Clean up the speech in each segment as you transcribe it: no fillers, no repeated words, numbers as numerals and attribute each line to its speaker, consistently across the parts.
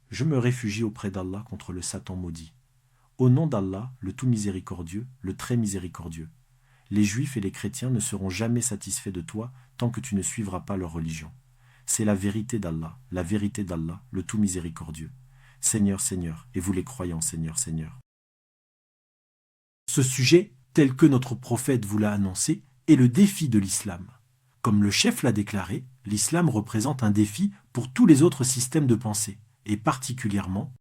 Speaker 1: Je me réfugie auprès d'Allah contre le Satan maudit. Au nom d'Allah, le tout miséricordieux, le très miséricordieux. Les juifs et les chrétiens ne seront jamais satisfaits de toi tant que tu ne suivras pas leur religion. C'est la vérité d'Allah, le tout miséricordieux. Seigneur, Seigneur, et vous les croyants, Seigneur, Seigneur. Ce sujet, tel que notre prophète vous l'a annoncé, est le défi de l'islam. Comme le chef l'a déclaré, l'islam représente un défi pour tous les autres systèmes de pensée, et particulièrement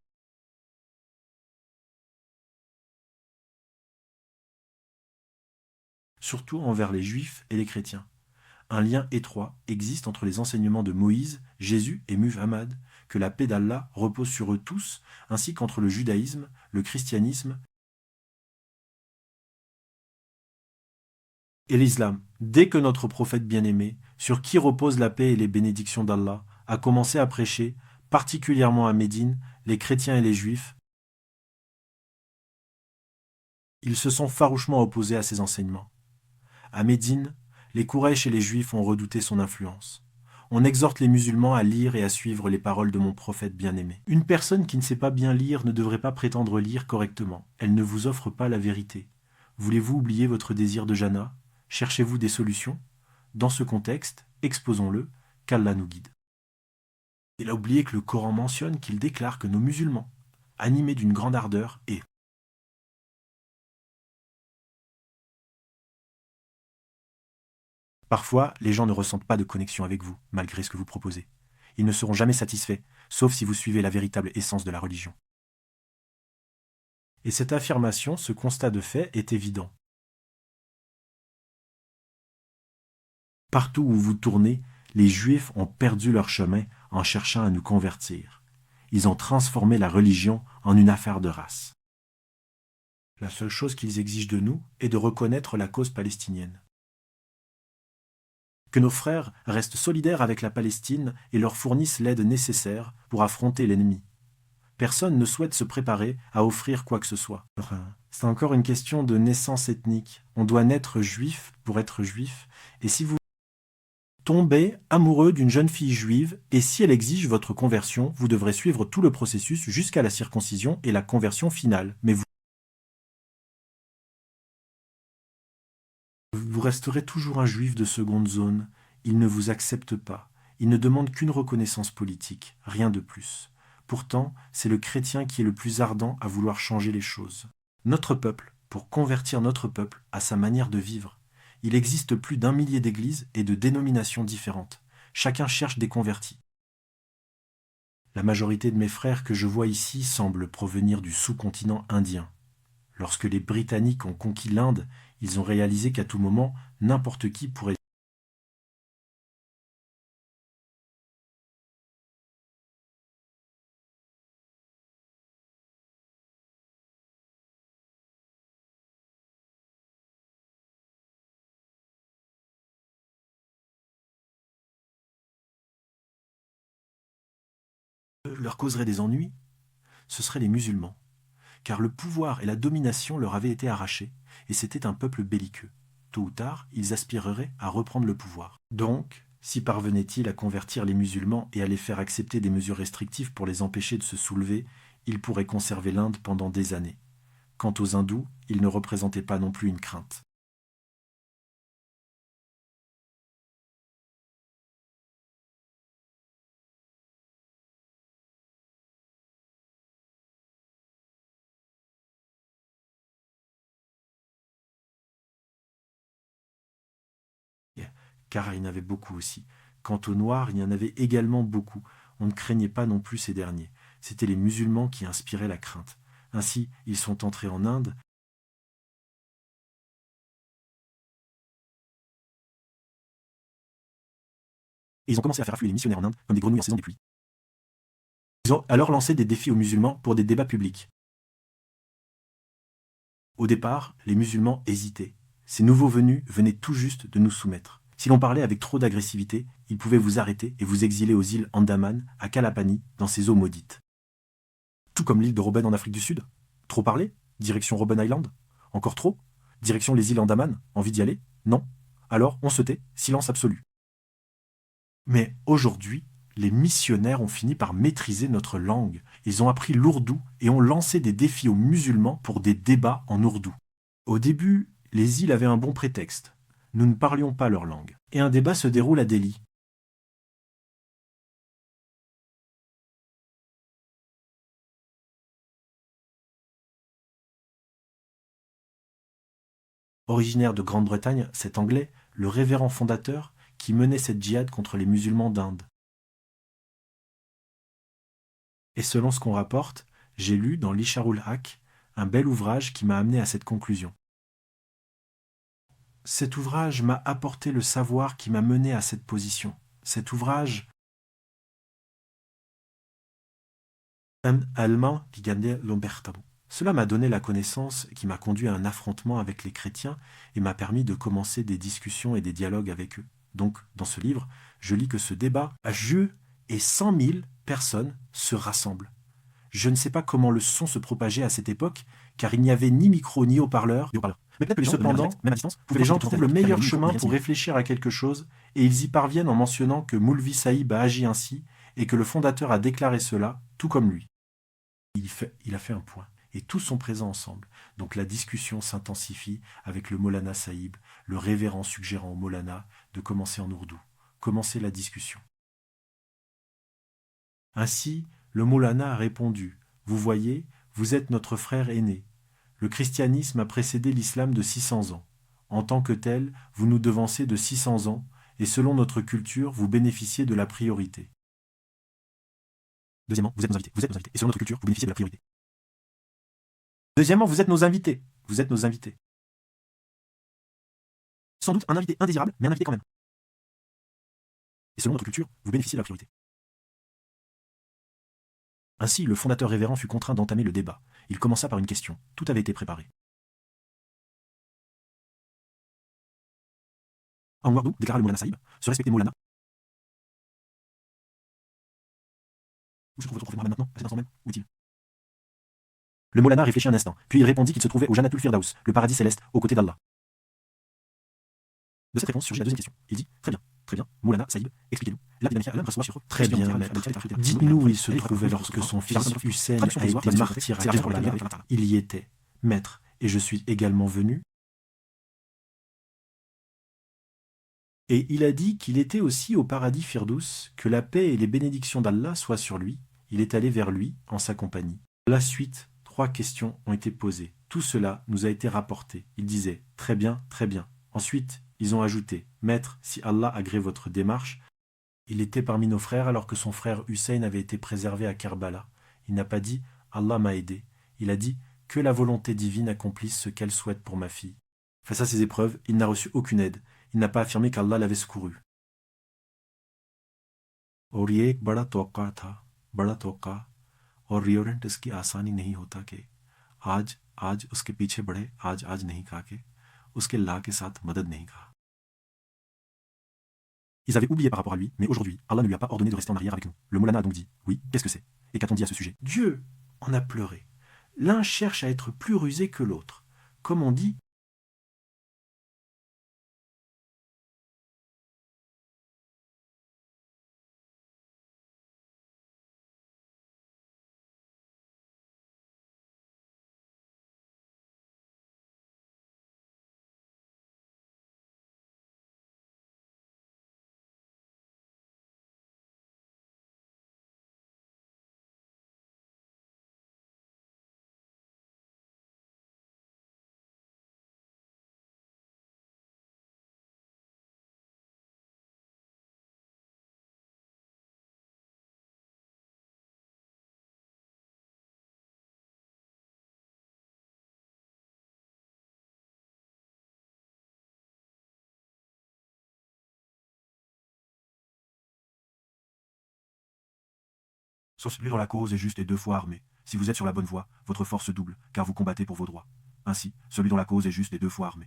Speaker 1: surtout envers les juifs et les chrétiens. Un lien étroit existe entre les enseignements de Moïse, Jésus et Muhammad, que la paix d'Allah repose sur eux tous, ainsi qu'entre le judaïsme, le christianisme et l'islam. Dès que notre prophète bien-aimé, sur qui repose la paix et les bénédictions d'Allah, a commencé à prêcher, particulièrement à Médine, les chrétiens et les juifs, ils se sont farouchement opposés à ses enseignements. À Médine, les Quraysh et les Juifs ont redouté son influence. On exhorte les musulmans à lire et à suivre les paroles de mon prophète bien-aimé. Une personne qui ne sait pas bien lire ne devrait pas prétendre lire correctement. Elle ne vous offre pas la vérité. Voulez-vous oublier votre désir de Jannah? Cherchez-vous des solutions? Dans ce contexte, exposons-le, qu'Allah nous guide. Il a oublié que le Coran mentionne qu'il déclare que nos musulmans, animés d'une grande ardeur et parfois, les gens ne ressentent pas de connexion avec vous, malgré ce que vous proposez. Ils ne seront jamais satisfaits, sauf si vous suivez la véritable essence de la religion. Et cette affirmation, ce constat de fait, est évident. Partout où vous tournez, les Juifs ont perdu leur chemin en cherchant à nous convertir. Ils ont transformé la religion en une affaire de race. La seule chose qu'ils exigent de nous est de reconnaître la cause palestinienne. Que nos frères restent solidaires avec la Palestine et leur fournissent l'aide nécessaire pour affronter l'ennemi. Personne ne souhaite se préparer à offrir quoi que ce soit. C'est encore une question de naissance ethnique. On doit naître juif pour être juif. Et si vous tombez amoureux d'une jeune fille juive, et si elle exige votre conversion, vous devrez suivre tout le processus jusqu'à la circoncision et la conversion finale. Mais vous resterez toujours un juif de seconde zone. Il ne vous accepte pas. Il ne demande qu'une reconnaissance politique, rien de plus. Pourtant, c'est le chrétien qui est le plus ardent à vouloir changer les choses. Notre peuple, pour convertir notre peuple à sa manière de vivre. Il existe plus d'1 millier d'églises et de dénominations différentes. Chacun cherche des convertis. La majorité de mes frères que je vois ici semblent provenir du sous-continent indien. Lorsque les Britanniques ont conquis l'Inde, ils ont réalisé qu'à tout moment, n'importe qui pourrait leur causerait des ennuis. Ce seraient les musulmans. Car le pouvoir et la domination leur avaient été arrachés, et c'était un peuple belliqueux. Tôt ou tard, ils aspireraient à reprendre le pouvoir. Donc, s'y parvenaient-ils à convertir les musulmans et à les faire accepter des mesures restrictives pour les empêcher de se soulever, ils pourraient conserver l'Inde pendant des années. Quant aux hindous, ils ne représentaient pas non plus une crainte. Car il y en avait beaucoup aussi. Quant aux Noirs, il y en avait également beaucoup. On ne craignait pas non plus ces derniers. C'étaient les musulmans qui inspiraient la crainte. Ainsi, ils sont entrés en Inde. Et ils ont commencé à faire affluer les missionnaires en Inde comme des grenouilles en saison des pluies. Ils ont alors lancé des défis aux musulmans pour des débats publics. Au départ, les musulmans hésitaient. Ces nouveaux venus venaient tout juste de nous soumettre. Si l'on parlait avec trop d'agressivité, ils pouvaient vous arrêter et vous exiler aux îles Andaman, à Kalapani, dans ces eaux maudites. Tout comme l'île de Robben en Afrique du Sud. Trop parler? Direction Robben Island? Encore trop? Direction les îles Andaman? Envie d'y aller? Non? Alors, on se tait, silence absolu. Mais aujourd'hui, Les missionnaires ont fini par maîtriser notre langue. Ils ont appris l'ourdou et ont lancé des défis aux musulmans pour des débats en ourdou. Au début, les îles avaient un bon prétexte. Nous ne parlions pas leur langue. Et un débat se déroule à Delhi. Originaire de Grande-Bretagne, cet Anglais, le révérend fondateur, qui menait cette djihad contre les musulmans d'Inde. Et selon ce qu'on rapporte, j'ai lu dans l'Isharul Haq un bel ouvrage qui m'a amené à cette conclusion. Cet ouvrage m'a apporté le savoir qui m'a mené à cette position. Cet ouvrage cela m'a donné la connaissance qui m'a conduit à un affrontement avec les chrétiens et m'a permis de commencer des discussions et des dialogues avec eux. Donc, dans ce livre, je lis que ce débat a lieu et 100 000 personnes se rassemblent. Je ne sais pas comment le son se propageait à cette époque, car il n'y avait ni micro ni haut-parleur. Mais peut-être que cependant, même à distance, les gens trouvent le meilleur chemin pour réfléchir à quelque chose, et ils y parviennent en mentionnant que Moulvi Saïb a agi ainsi, et que le fondateur a déclaré cela, tout comme lui. Il a fait un point. Et tous sont présents ensemble. Donc la discussion s'intensifie avec le Molana Saïb, le révérend suggérant au Molana de commencer en ourdou. Commencer la discussion. Ainsi, le Molana a répondu « Vous voyez, vous êtes notre frère aîné. Le christianisme a précédé l'islam de 600 ans. En tant que tel, vous nous devancez de 600 ans, et selon notre culture, vous bénéficiez de la priorité. Deuxièmement, vous êtes nos invités. Et selon notre culture, vous bénéficiez de la priorité. Deuxièmement, vous êtes nos invités. Vous êtes nos invités. Sans doute un invité indésirable, mais un invité quand même. Et selon notre culture, vous bénéficiez de la priorité. Ainsi, le fondateur révérend fut contraint d'entamer le débat. Il commença par une question. Tout avait été préparé. En Wardou, déclara le Molana Saïb, se respecter Molana. Où se trouve votre frère maintenant, à cet instant même? Où est-il? Le Molana réfléchit un instant, puis il répondit qu'il se trouvait au Jannatul Firdaus, le paradis céleste, aux côtés d'Allah. De cette réponse surgit la deuxième question. Il dit très bien, Molana Saïb, expliquez-nous. Très bien, maître. Dites-nous où il se trouvait lorsque son fils Hussein a été martyr à Karbala. Il y était, maître, et je suis également venu. Et il a dit qu'il était aussi au paradis Firdaus, que la paix et les bénédictions d'Allah soient sur lui. Il est allé vers lui en sa compagnie. La suite, 3 questions ont été posées. Tout cela nous a été rapporté. Il disait très bien, très bien. Ensuite, ils ont ajouté maître, si Allah agrée votre démarche, il était parmi nos frères alors que son frère Hussein avait été préservé à Karbala. Il n'a pas dit Allah m'a aidé. Il a dit que la volonté divine accomplisse ce qu'elle souhaite pour ma fille. Face à ces épreuves, il n'a reçu aucune aide. Il n'a pas affirmé qu'Allah l'avait secouru. और ये एक बड़ा तौक़ा था, बड़ा तौक़ा, और रियोरेंट इसकी आसानी नहीं होता कि आज उसके पीछे बढ़े, आज नहीं कहा कि उसके ला के साथ मदद नहीं कहा. Ils avaient oublié par rapport à lui, mais aujourd'hui, Allah ne lui a pas ordonné de rester en arrière avec nous. Le Molana a donc dit oui, qu'est-ce que c'est? Et qu'a-t-on dit à ce sujet? Dieu en a pleuré. L'un cherche à être plus rusé que l'autre. Comme on dit, celui dont la cause est juste et 2 fois armé. Si vous êtes sur la bonne voie, votre force se double, car vous combattez pour vos droits. Ainsi, celui dont la cause est juste et 2 fois armé.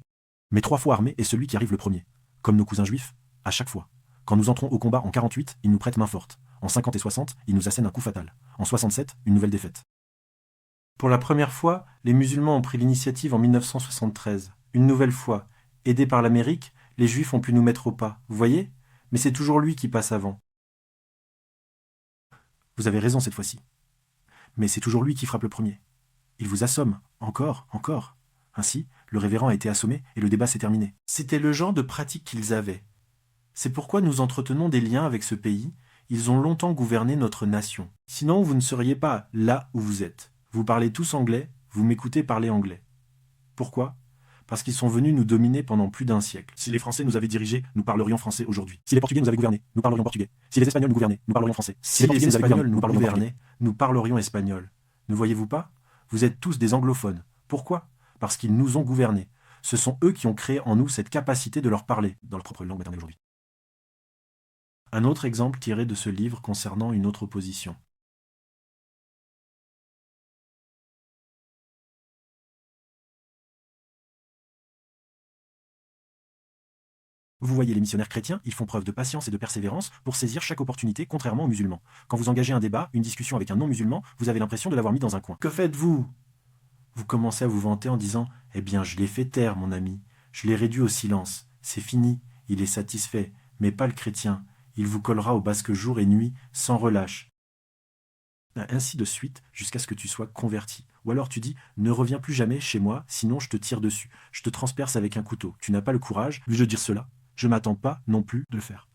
Speaker 1: Mais 3 fois armé est celui qui arrive le premier. Comme nos cousins juifs, à chaque fois. Quand nous entrons au combat en 48, ils nous prêtent main forte. En 50 et 60, ils nous assènent un coup fatal. En 67, une nouvelle défaite. Pour la première fois, les musulmans ont pris l'initiative en 1973. Une nouvelle fois, aidés par l'Amérique, les juifs ont pu nous mettre au pas. Vous voyez? Mais c'est toujours lui qui passe avant. Vous avez raison cette fois-ci. Mais c'est toujours lui qui frappe le premier. Il vous assomme, encore, encore. Ainsi, le révérend a été assommé et le débat s'est terminé. C'était le genre de pratique qu'ils avaient. C'est pourquoi nous entretenons des liens avec ce pays. Ils ont longtemps gouverné notre nation. Sinon, vous ne seriez pas là où vous êtes. Vous parlez tous anglais, vous m'écoutez parler anglais. Pourquoi ? Parce qu'ils sont venus nous dominer pendant plus d'un siècle. Si les Français nous avaient dirigés, nous parlerions français aujourd'hui. Si les Portugais nous avaient gouvernés, nous parlerions portugais. Si les Espagnols nous gouvernaient, nous parlerions français. Si les Espagnols nous gouvernaient, nous parlerions espagnol. Ne voyez-vous pas ? Vous êtes tous des anglophones. Pourquoi ? Parce qu'ils nous ont gouvernés. Ce sont eux qui ont créé en nous cette capacité de leur parler, dans leur propre langue maternelle aujourd'hui. Un autre exemple tiré de ce livre concernant une autre opposition. Vous voyez, les missionnaires chrétiens, ils font preuve de patience et de persévérance pour saisir chaque opportunité, contrairement aux musulmans. Quand vous engagez un débat, une discussion avec un non-musulman, vous avez l'impression de l'avoir mis dans un coin. Que faites-vous ? Vous commencez à vous vanter en disant « Eh bien, je l'ai fait taire, mon ami. Je l'ai réduit au silence. C'est fini. Il est satisfait. Mais pas le chrétien. Il vous collera au basque jour et nuit, sans relâche. » Ainsi de suite, jusqu'à ce que tu sois converti. Ou alors tu dis « Ne reviens plus jamais chez moi, sinon je te tire dessus. Je te transperce avec un couteau. Tu n'as pas le courage de dire cela. Je ne m'attends pas non plus de le faire. »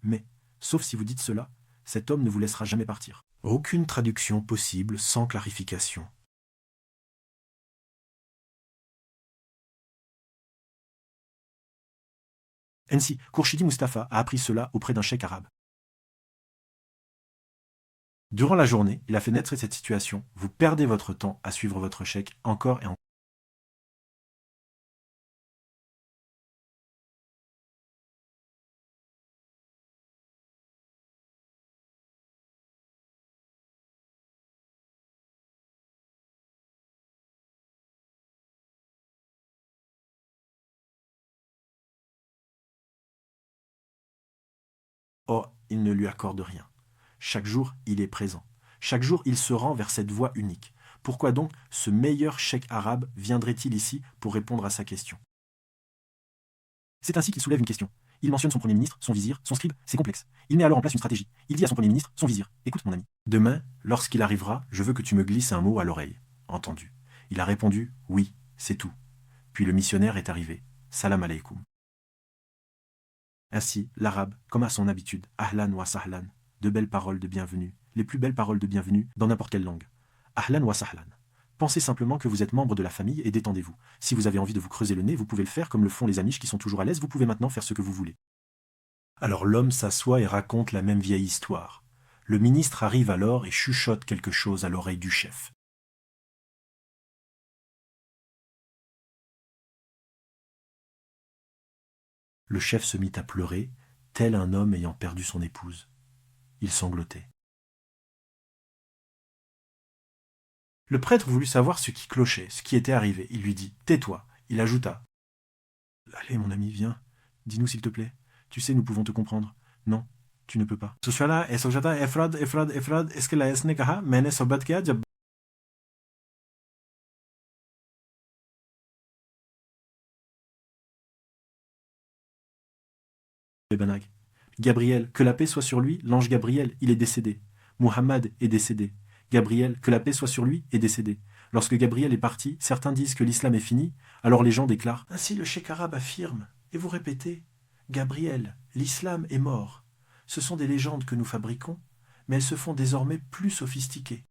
Speaker 1: Mais, sauf si vous dites cela, cet homme ne vous laissera jamais partir. Aucune traduction possible sans clarification. Ainsi, Khourchidi Mustapha a appris cela auprès d'un cheikh arabe. Durant la journée, il a fait naître cette situation. Vous perdez votre temps à suivre votre cheikh encore et encore. Or, il ne lui accorde rien. Chaque jour, il est présent. Chaque jour, il se rend vers cette voie unique. Pourquoi donc ce meilleur cheikh arabe viendrait-il ici pour répondre à sa question ? C'est ainsi qu'il soulève une question. Il mentionne son premier ministre, son vizir, son scribe, c'est complexe. Il met alors en place une stratégie. Il dit à son premier ministre, son vizir, « Écoute mon ami, demain, lorsqu'il arrivera, je veux que tu me glisses un mot à l'oreille. » Entendu. Il a répondu, « Oui, c'est tout. » Puis le missionnaire est arrivé. Salam alaikum. Ainsi, l'arabe, comme à son habitude, ahlan wa sahlan, de belles paroles de bienvenue, les plus belles paroles de bienvenue dans n'importe quelle langue. Ahlan wa sahlan. Pensez simplement que vous êtes membre de la famille et détendez-vous. Si vous avez envie de vous creuser le nez, vous pouvez le faire comme le font les Amish qui sont toujours à l'aise, vous pouvez maintenant faire ce que vous voulez. Alors l'homme s'assoit et raconte la même vieille histoire. Le ministre arrive alors et chuchote quelque chose à l'oreille du chef. Le chef se mit à pleurer, tel un homme ayant perdu son épouse. Il sanglotait. Le prêtre voulut savoir ce qui clochait, ce qui était arrivé. Il lui dit « Tais-toi ». Il ajouta « Allez, mon ami, viens. Dis-nous s'il te plaît. Tu sais, nous pouvons te comprendre. Non, tu ne peux pas. » Gabriel, que la paix soit sur lui, l'ange Gabriel, il est décédé. Muhammad est décédé. Gabriel, que la paix soit sur lui, est décédé. Lorsque Gabriel est parti, certains disent que l'islam est fini, alors les gens déclarent « Ainsi le cheikh arabe affirme, et vous répétez « Gabriel, l'islam est mort. » Ce sont des légendes que nous fabriquons, mais elles se font désormais plus sophistiquées.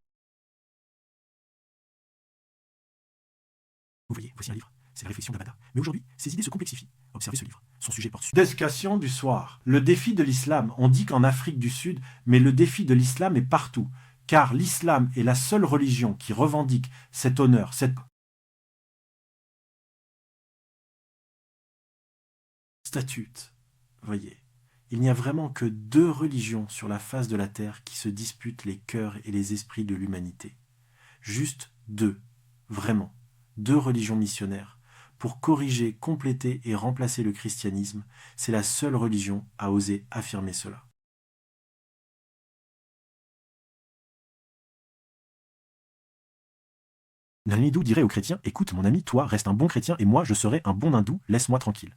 Speaker 1: Vous voyez, voici un livre. C'est la réflexion d'Abada. Mais aujourd'hui, ces idées se complexifient. Observez ce livre. Son sujet porte sur Discussion du soir. Le défi de l'islam. On dit qu'en Afrique du Sud, mais le défi de l'islam est partout. Car l'islam est la seule religion qui revendique cet honneur, cette statute. Voyez, il n'y a vraiment que 2 religions sur la face de la terre qui se disputent les cœurs et les esprits de l'humanité. Juste 2. Vraiment. 2 religions missionnaires. Pour corriger, compléter et remplacer le christianisme, c'est la seule religion à oser affirmer cela. Un hindou dirait au chrétien « Écoute, mon ami, toi, reste un bon chrétien et moi, je serai un bon hindou, laisse-moi tranquille. »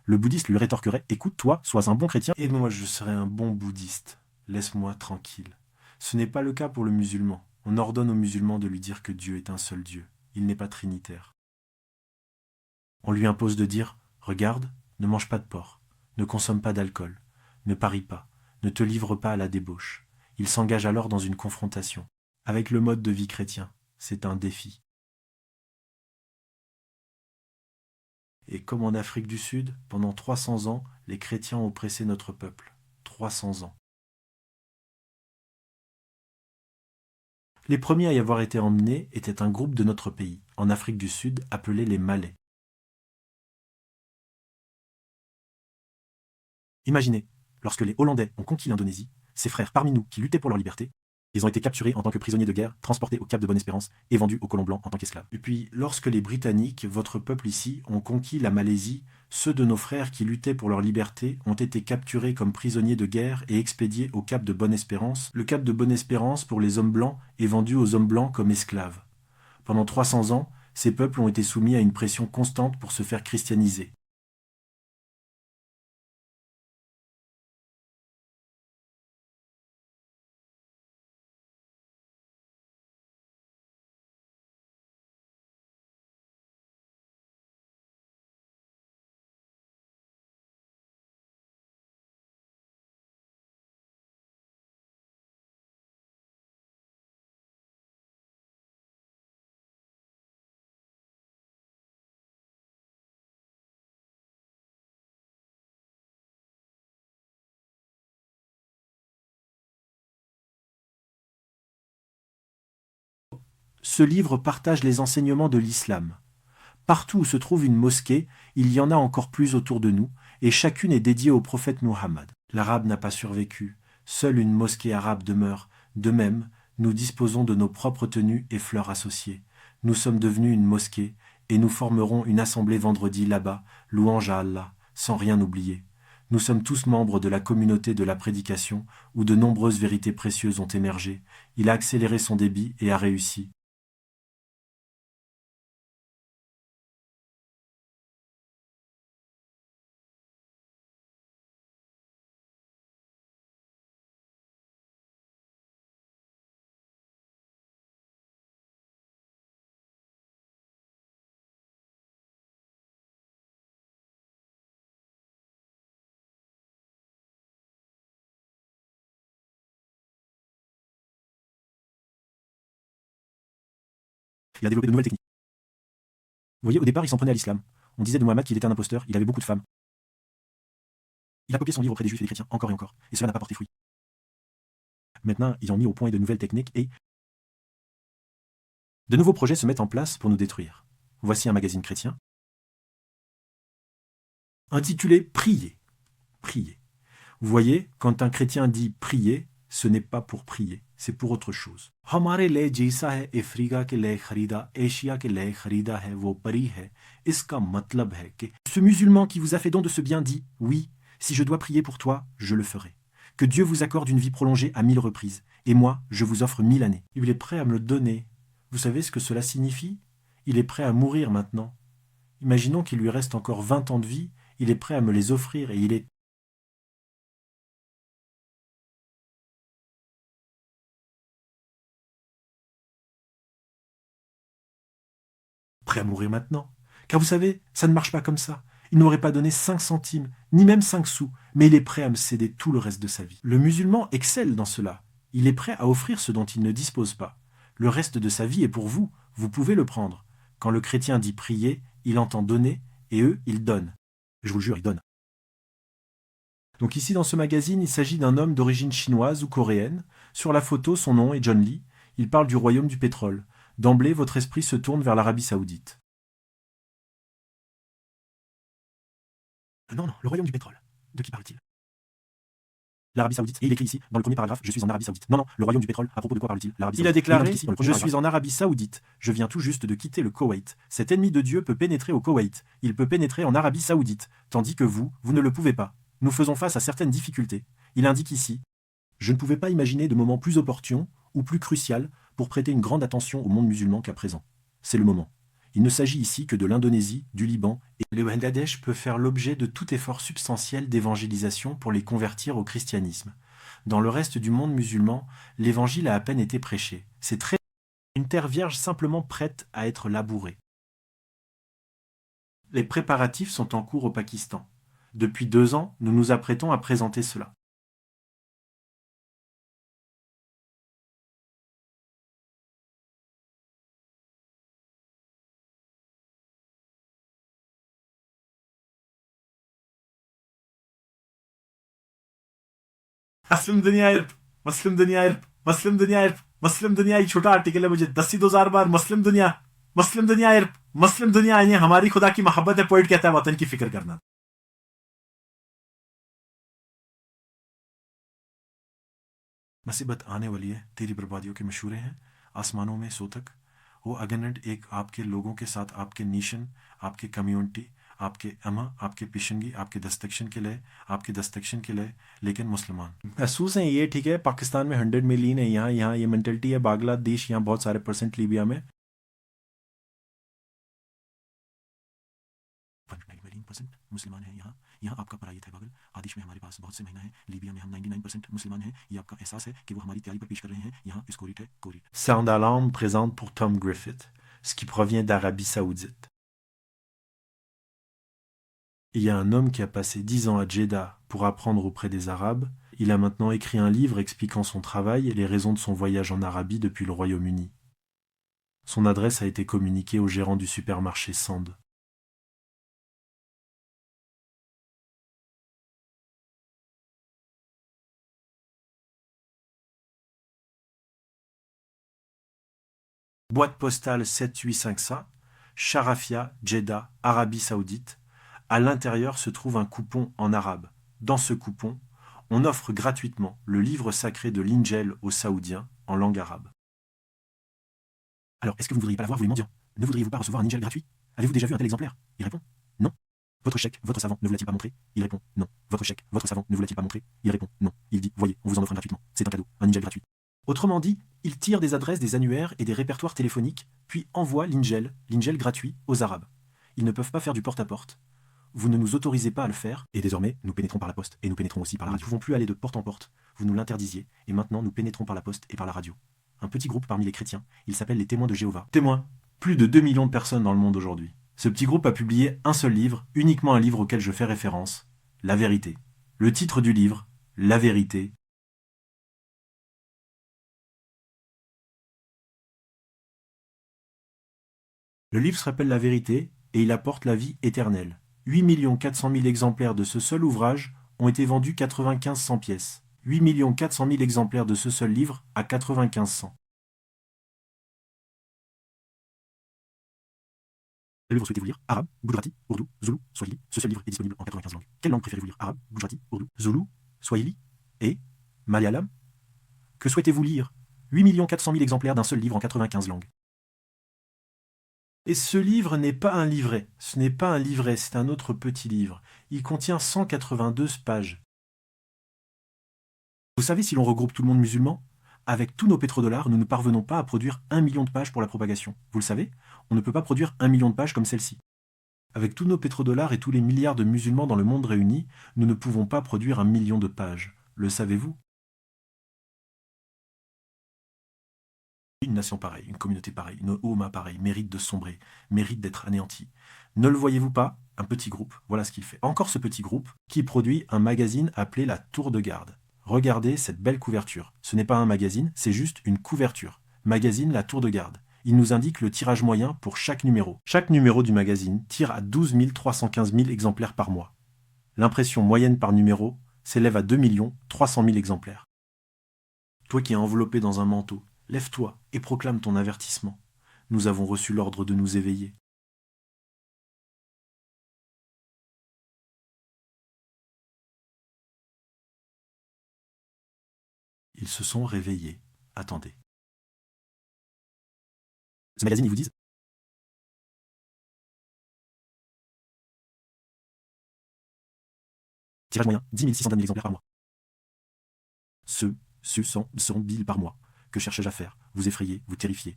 Speaker 1: Le bouddhiste lui rétorquerait « Écoute, toi, sois un bon chrétien et moi, je serai un bon bouddhiste, laisse-moi tranquille. » Ce n'est pas le cas pour le musulman. On ordonne aux musulmans de lui dire que Dieu est un seul Dieu. Il n'est pas trinitaire. On lui impose de dire « Regarde, ne mange pas de porc, ne consomme pas d'alcool, ne parie pas, ne te livre pas à la débauche. » Il s'engage alors dans une confrontation. Avec le mode de vie chrétien, c'est un défi. Et comme en Afrique du Sud, pendant 300 ans, les chrétiens ont oppressé notre peuple. 300 ans. Les premiers à y avoir été emmenés étaient un groupe de notre pays, en Afrique du Sud, appelé les Malais. Imaginez, lorsque les Hollandais ont conquis l'Indonésie, ces frères parmi nous qui luttaient pour leur liberté, ils ont été capturés en tant que prisonniers de guerre, transportés au Cap de Bonne-Espérance et vendus aux colons blancs en tant qu'esclaves. Et puis, lorsque les Britanniques, votre peuple ici, ont conquis la Malaisie, ceux de nos frères qui luttaient pour leur liberté ont été capturés comme prisonniers de guerre et expédiés au Cap de Bonne-Espérance. Le Cap de Bonne-Espérance, pour les hommes blancs, est vendu aux hommes blancs comme esclaves. Pendant 300 ans, ces peuples ont été soumis à une pression constante pour se faire christianiser. Ce livre partage les enseignements de l'islam. Partout où se trouve une mosquée, il y en a encore plus autour de nous, et chacune est dédiée au prophète Muhammad. L'arabe n'a pas survécu, seule une mosquée arabe demeure. De même, nous disposons de nos propres tenues et fleurs associées. Nous sommes devenus une mosquée, et nous formerons une assemblée vendredi là-bas, louange à Allah, sans rien oublier. Nous sommes tous membres de la communauté de la prédication, où de nombreuses vérités précieuses ont émergé. Il a accéléré son débit et a réussi. Il a développé de nouvelles techniques. Vous voyez, au départ, il s'en prenait à l'islam. On disait de Mohammed qu'il était un imposteur, il avait beaucoup de femmes. Il a copié son livre auprès des juifs et des chrétiens, encore et encore, et cela n'a pas porté fruit. Maintenant, ils ont mis au point de nouvelles techniques et de nouveaux projets se mettent en place pour nous détruire. Voici un magazine chrétien intitulé Prier. Prier. Vous voyez, quand un chrétien dit prier, ce n'est pas pour prier, c'est pour autre chose. हमारे लिए जैसा है अफ्रीका के लिए खरीदा, एशिया के लिए खरीदा है वो परी है. इसका मतलब है que ce musulman qui vous a fait don de ce bien dit oui, si je dois prier pour toi, je le ferai. Que Dieu vous accorde une vie prolongée à 1000 reprises, et moi, je vous offre 1000 années. Il est prêt à me le donner. Vous savez ce que cela signifie? Il est prêt à mourir maintenant. Imaginons qu'il lui reste encore 20 ans de vie, il est prêt à me les offrir et il est prêt à mourir maintenant. Car vous savez, ça ne marche pas comme ça. Il n'aurait pas donné 5 centimes, ni même 5 sous, mais il est prêt à me céder tout le reste de sa vie. Le musulman excelle dans cela. Il est prêt à offrir ce dont il ne dispose pas. Le reste de sa vie est pour vous, vous pouvez le prendre. Quand le chrétien dit prier, il entend donner, et eux, ils donnent. Je vous le jure, ils donnent. Donc ici, dans ce magazine, il s'agit d'un homme d'origine chinoise ou coréenne. Sur la photo, son nom est John Lee. Il parle du royaume du pétrole. D'emblée, votre esprit se tourne vers l'Arabie Saoudite. Non, le royaume du pétrole. De qui parle-t-il? L'Arabie Saoudite. Et il écrit ici, dans le premier paragraphe, je suis en Arabie Saoudite. Non, le royaume du pétrole, à propos de quoi parle-t-il? L'Arabie Saoudite. Il a déclaré, je suis en Arabie Saoudite. Je viens tout juste de quitter le Koweït. Cet ennemi de Dieu peut pénétrer au Koweït. Il peut pénétrer en Arabie Saoudite. Tandis que vous ne le pouvez pas. Nous faisons face à certaines difficultés. Il indique ici, je ne pouvais pas imaginer de moment plus opportun ou plus crucial pour prêter une grande attention au monde musulman qu'à présent. C'est le moment. Il ne s'agit ici que de l'Indonésie, du Liban, et le Bangladesh peut faire l'objet de tout effort substantiel d'évangélisation pour les convertir au christianisme. Dans le reste du monde musulman, l'évangile a à peine été prêché. C'est très une terre vierge simplement prête à être labourée. Les préparatifs sont en cours au Pakistan. Depuis 2 ans, nous nous apprêtons à présenter cela. मुस्लिम दुनिया मुस्लिम दुनिया मुस्लिम दुनिया मुस्लिम दुनिया ये छोटा आर्टिकल है मुझे 10,000 बार मुस्लिम दुनिया मुस्लिम दुनिया ये हमारी खुदा की मोहब्बत है पोइट कहता है वतन की फिक्र करना मुसीबत आने वाली है तेरी बर्बादियों के मशूरे हैं आसमानों में सोतक वो अगेनेंट एक आपके लोगों के साथ आपके नेशन आपके कम्युनिटी आपके अमा आपके पिशनगी आपके दस्तक्शन के लिए लेकिन मुसलमान महसूस हैं ये ठीक है पाकिस्तान में 100 मिलियन है यहाँ ये मेंटलिटी है बांग्लादेश यहाँ बहुत सारे परसेंट लीबिया में 99% मुसलमान हैं यहाँ आपका परायत है पागल आदिश में हमारे पास बहुत से महीना है लीबिया में हम 99% मुसलमान हैं ये आपका एहसास है कि वो हमारी तैयारी पर पेश कर रहे हैं यहाँ इस कोरिट है कोरिट Sound Alarm présente pour Tom Griffith ce qui provient d'Arabie Saoudite. Il y a un homme qui a passé 10 ans à Jeddah pour apprendre auprès des Arabes. Il a maintenant écrit un livre expliquant son travail et les raisons de son voyage en Arabie depuis le Royaume-Uni. Son adresse a été communiquée au gérant du supermarché Sand. Boîte postale 7855, Sharafia, Jeddah, Arabie Saoudite. À l'intérieur se trouve un coupon en arabe. Dans ce coupon, on offre gratuitement le livre sacré de l'Injil aux Saoudiens en langue arabe. Alors, est-ce que vous ne voudriez pas l'avoir, vous les mendiants? Ne voudriez-vous pas recevoir un Injil gratuit? Avez-vous déjà vu un tel exemplaire? Il répond non. Votre chèque, votre savant, ne vous l'a-t-il pas montré? Il répond non. Votre chèque, votre savant, ne vous l'a-t-il pas montré? Il répond non. Il dit voyez, on vous en offre un gratuitement. C'est un cadeau, un Injil gratuit. Autrement dit, il tire des adresses des annuaires et des répertoires téléphoniques, puis envoie l'Injil gratuit aux Arabes. Ils ne peuvent pas faire du porte-à-porte. Vous ne nous autorisez pas à le faire, et désormais, nous pénétrons par la poste, et nous pénétrons aussi par la radio. Nous ne pouvons plus aller de porte en porte, vous nous l'interdisiez, et maintenant nous pénétrons par la poste et par la radio. Un petit groupe parmi les chrétiens, il s'appelle les témoins de Jéhovah. Témoins, plus de 2 millions de personnes dans le monde aujourd'hui. Ce petit groupe a publié un seul livre, uniquement un livre auquel je fais référence, La Vérité. Le titre du livre, La Vérité. Le livre s'appelle La Vérité, et il apporte la vie éternelle. 8 400 000 exemplaires de ce seul ouvrage ont été vendus 95 pièces. 8 400 000 exemplaires de ce seul livre à 95 cents. Quel livre souhaitez-vous lire? Arabe, Gujarati, Urdu, Zulu, Swahili. Ce seul livre est disponible en 95 langues. Quelle langue préférez-vous lire? Arabe, Gujarati, Urdu, Zulu, Swahili et Malayalam? Que souhaitez-vous lire? 8 400 000 exemplaires d'un seul livre en 95 langues. Et ce livre n'est pas un livret, ce n'est pas un livret, c'est un autre petit livre. Il contient 182 pages. Vous savez si l'on regroupe tout le monde musulman? Avec tous nos pétrodollars, nous ne parvenons pas à produire 1 million de pages pour la propagation. Vous le savez? On ne peut pas produire 1 million de pages comme celle-ci. Avec tous nos pétrodollars et tous les milliards de musulmans dans le monde réunis, nous ne pouvons pas produire 1 million de pages. Le savez-vous? Une nation pareille, une communauté pareille, une Ouma pareille, mérite de sombrer, mérite d'être anéantie. Ne le voyez-vous pas? Un petit groupe, voilà ce qu'il fait. Encore ce petit groupe qui produit un magazine appelé La Tour de Garde. Regardez cette belle couverture. Ce n'est pas un magazine, c'est juste une couverture. Magazine La Tour de Garde. Il nous indique le tirage moyen pour chaque numéro. Chaque numéro du magazine tire à 12 315 000 exemplaires par mois. L'impression moyenne par numéro s'élève à 2 300 000 exemplaires. Toi qui es enveloppé dans un manteau, lève-toi et proclame ton avertissement. Nous avons reçu l'ordre de nous éveiller. Ils se sont réveillés. Attendez. Ce magazine, ils vous disent tirage moyen, 10 600 000 exemplaires par mois. Ce sont billes par mois. Que cherche-je à faire? Vous effrayer, vous terrifier.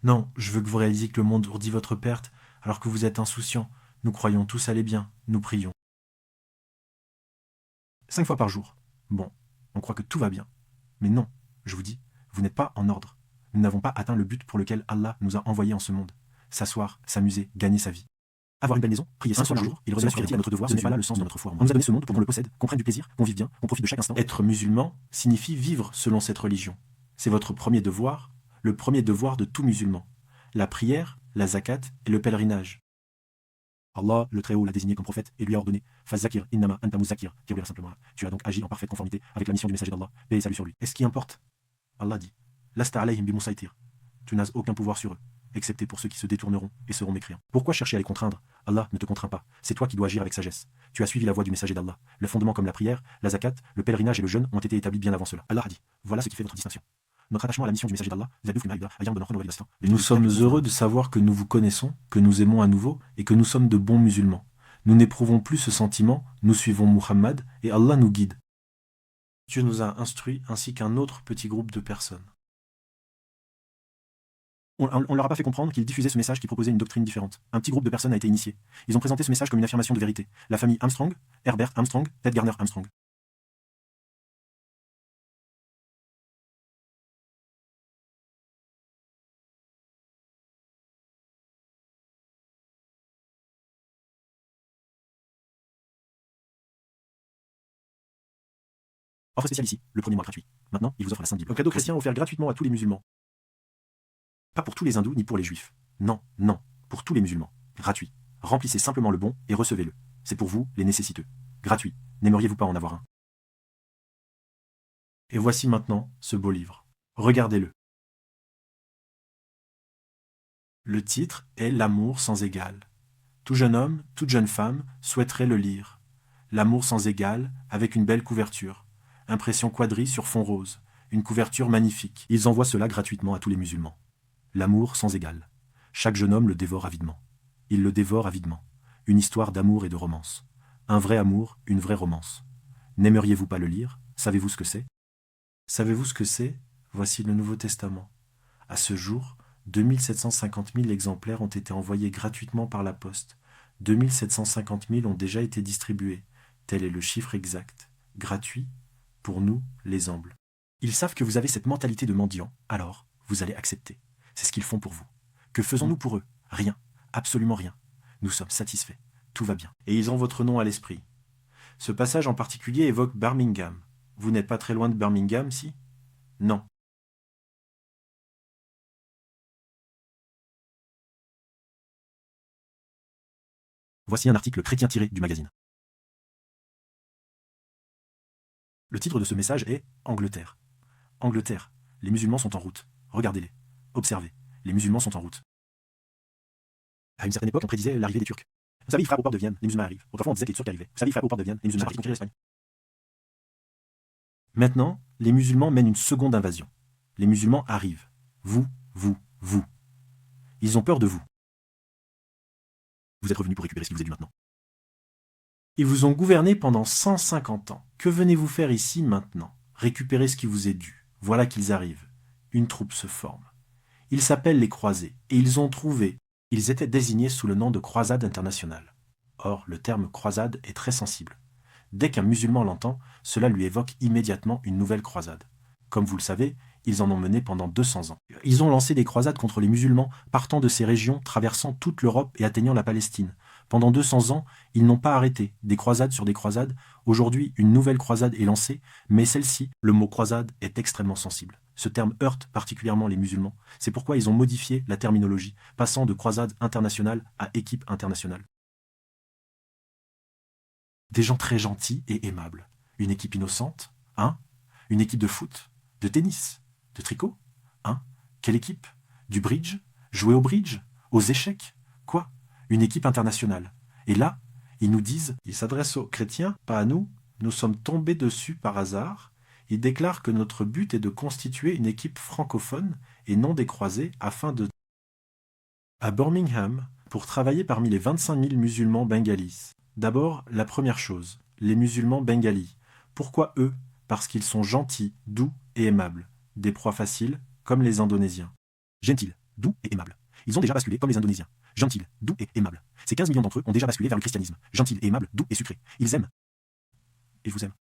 Speaker 1: Non, je veux que vous réalisiez que le monde ourdit votre perte, alors que vous êtes insouciant. Nous croyons tous aller bien, nous prions. 5 fois par jour. Bon, on croit que tout va bien. Mais non, je vous dis, vous n'êtes pas en ordre. Nous n'avons pas atteint le but pour lequel Allah nous a envoyés en ce monde. S'asseoir, s'amuser, gagner sa vie. Avoir une belle maison, prier 5 fois par jour, et le remettre à notre devoir, ce n'est pas là le sens de notre foi. On nous a donné ce monde pour qu'on le possède, qu'on prenne du plaisir, qu'on vive bien, qu'on profite de chaque instant. Être musulman signifie vivre selon cette religion. C'est votre premier devoir, le premier devoir de tout musulman. La prière, la zakat et le pèlerinage. Allah, le Très-Haut, l'a désigné comme prophète et lui a ordonné « Fazakir innama anta muzakir » qui veut dire simplement « Tu as donc agi en parfaite conformité avec la mission du messager d'Allah, paix et salut sur lui. » Et ce qui importe, Allah dit « Lasta alayhim bimusaytir » Tu n'as aucun pouvoir sur eux, excepté pour ceux qui se détourneront et seront mécréants. Pourquoi chercher à les contraindre? Allah ne te contraint pas, c'est toi qui dois agir avec sagesse. Tu as suivi la voie du messager d'Allah. Le fondement comme la prière, la zakat, le pèlerinage et le jeûne ont été établis bien avant cela. Allah a dit « Voilà ce qui fait votre distinction. » Notre attachement à la mission du messager d'Allah, nous sommes heureux de savoir que nous vous connaissons, que nous aimons à nouveau et que nous sommes de bons musulmans. Nous n'éprouvons plus ce sentiment, nous suivons Muhammad et Allah nous guide. Dieu nous a instruits ainsi qu'un autre petit groupe de personnes. On ne leur a pas fait comprendre qu'ils diffusaient ce message qui proposait une doctrine différente. Un petit groupe de personnes a été initié. Ils ont présenté ce message comme une affirmation de vérité. La famille Armstrong, Herbert Armstrong, Ted Garner Armstrong. Offre spéciale ici, le premier mois gratuit. Maintenant, il vous offre la Sainte Bible. Un cadeau chrétien offert gratuitement à tous les musulmans. Pas pour tous les hindous ni pour les juifs. Non, non, pour tous les musulmans. Gratuit. Remplissez simplement le bon et recevez-le. C'est pour vous, les nécessiteux. Gratuit. N'aimeriez-vous pas en avoir un? Et voici maintenant ce beau livre. Regardez-le. Le titre est L'amour sans égal. Tout jeune homme, toute jeune femme souhaiterait le lire. L'amour sans égal, avec une belle couverture. Impression quadrille sur fond rose. Une couverture magnifique. Ils envoient cela gratuitement à tous les musulmans. L'amour sans égal. Chaque jeune homme le dévore avidement. Il le dévore avidement. Une histoire d'amour et de romance. Un vrai amour, une vraie romance. N'aimeriez-vous pas le lire? Savez-vous ce que c'est? Savez-vous ce que c'est? Voici le Nouveau Testament. À ce jour, 2750 000 exemplaires ont été envoyés gratuitement par la poste. 2750 000 ont déjà été distribués. Tel est le chiffre exact. Gratuit pour nous, les humbles. Ils savent que vous avez cette mentalité de mendiant, alors vous allez accepter. C'est ce qu'ils font pour vous. Que faisons-nous pour eux? Rien, absolument rien. Nous sommes satisfaits, tout va bien. Et ils ont votre nom à l'esprit. Ce passage en particulier évoque Birmingham. Vous n'êtes pas très loin de Birmingham, si? Non. Voici un article chrétien tiré du magazine. Le titre de ce message est « Angleterre ». Angleterre, les musulmans sont en route. Regardez-les. Observez, les musulmans sont en route. À une certaine époque, on prédisait l'arrivée des Turcs. Vous savez, ils frappent aux portes de Vienne, les musulmans arrivent. Autrefois, on disait que les Turcs arrivaient. Vous savez, ils frappent aux portes de Vienne, les musulmans arrivent pour conquérir l'Espagne. Maintenant, les musulmans mènent une seconde invasion. Les musulmans arrivent. Vous. Ils ont peur de vous. Vous êtes revenus pour récupérer ce qui vous est dû maintenant. Ils vous ont gouverné pendant 150 ans. Que venez-vous faire ici maintenant? Récupérer ce qui vous est dû. Voilà qu'ils arrivent. Une troupe se forme. Ils s'appellent les croisés, et ils ont trouvé. Ils étaient désignés sous le nom de croisade internationale. Or, le terme croisade est très sensible. Dès qu'un musulman l'entend, cela lui évoque immédiatement une nouvelle croisade. Comme vous le savez, ils en ont mené pendant 200 ans. Ils ont lancé des croisades contre les musulmans partant de ces régions, traversant toute l'Europe et atteignant la Palestine. Pendant 200 ans, ils n'ont pas arrêté, des croisades sur des croisades. Aujourd'hui, une nouvelle croisade est lancée, mais celle-ci, le mot croisade, est extrêmement sensible. Ce terme heurte particulièrement les musulmans. C'est pourquoi ils ont modifié la terminologie, passant de croisade internationale à équipe internationale. Des gens très gentils et aimables. Une équipe innocente, hein? Une équipe de foot, de tennis, de tricot, hein? Quelle équipe? Du bridge? Jouer au bridge? Aux échecs? Quoi? Une équipe internationale. Et là, ils nous disent, ils s'adressent aux chrétiens, pas à nous, nous sommes tombés dessus par hasard. Ils déclarent que notre but est de constituer une équipe francophone et non des croisés afin de... À Birmingham, pour travailler parmi les 25 000 musulmans bengalis. D'abord, la première chose, les musulmans bengalis. Pourquoi eux? Parce qu'ils sont gentils, doux et aimables. Des proies faciles, comme les Indonésiens. Gentils, doux et aimables. Ils ont déjà basculé comme les Indonésiens. Gentils, doux et aimables. Ces 15 millions d'entre eux ont déjà basculé vers le christianisme. Gentils et aimables, doux et sucrés. Ils aiment. Et je vous aime.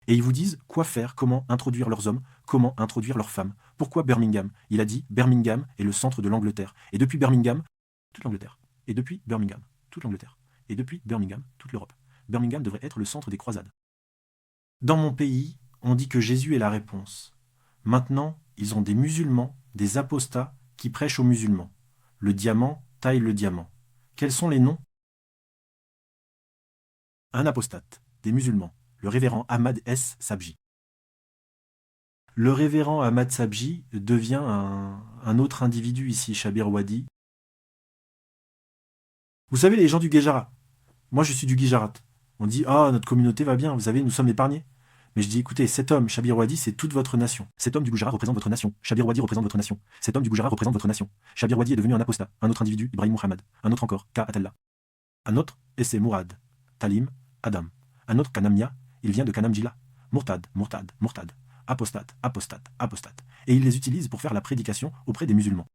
Speaker 1: Et ils vous disent quoi faire, comment introduire leurs hommes, comment introduire leurs femmes. Pourquoi Birmingham? Il a dit Birmingham est le centre de l'Angleterre. Et depuis Birmingham, toute l'Angleterre. Et depuis Birmingham, toute l'Angleterre. Et depuis Birmingham, toute l'Europe. Birmingham devrait être le centre des croisades. Dans mon pays, on dit que Jésus est la réponse. Maintenant, ils ont des musulmans, des apostats qui prêchent aux musulmans. Le diamant taille le diamant. Quels sont les noms? Un apostate, des musulmans, le révérend Ahmad S. Sabji. Le révérend Ahmad Sabji devient un autre individu ici, Shabir Wadi. Vous savez, les gens du Guéjarat. Moi, je suis du Gujarat. On dit, notre communauté va bien, vous savez, nous sommes épargnés. Mais je dis, écoutez, cet homme, Shabir Wadi, c'est toute votre nation. Cet homme du Gujarat représente votre nation. Shabir Wadi représente votre nation. Cet homme du Gujarat représente votre nation. Shabir Wadi est devenu un apostat. Un autre individu, Ibrahim Muhammad. Un autre encore, Ka Atallah. Un autre, Esse Mourad. Talim, Adam. Un autre, Kanamia, il vient de Kanamjila. Murtad, Murtad, Murtad. Apostate, apostate, apostate. Et ils les utilisent pour faire la prédication auprès des musulmans.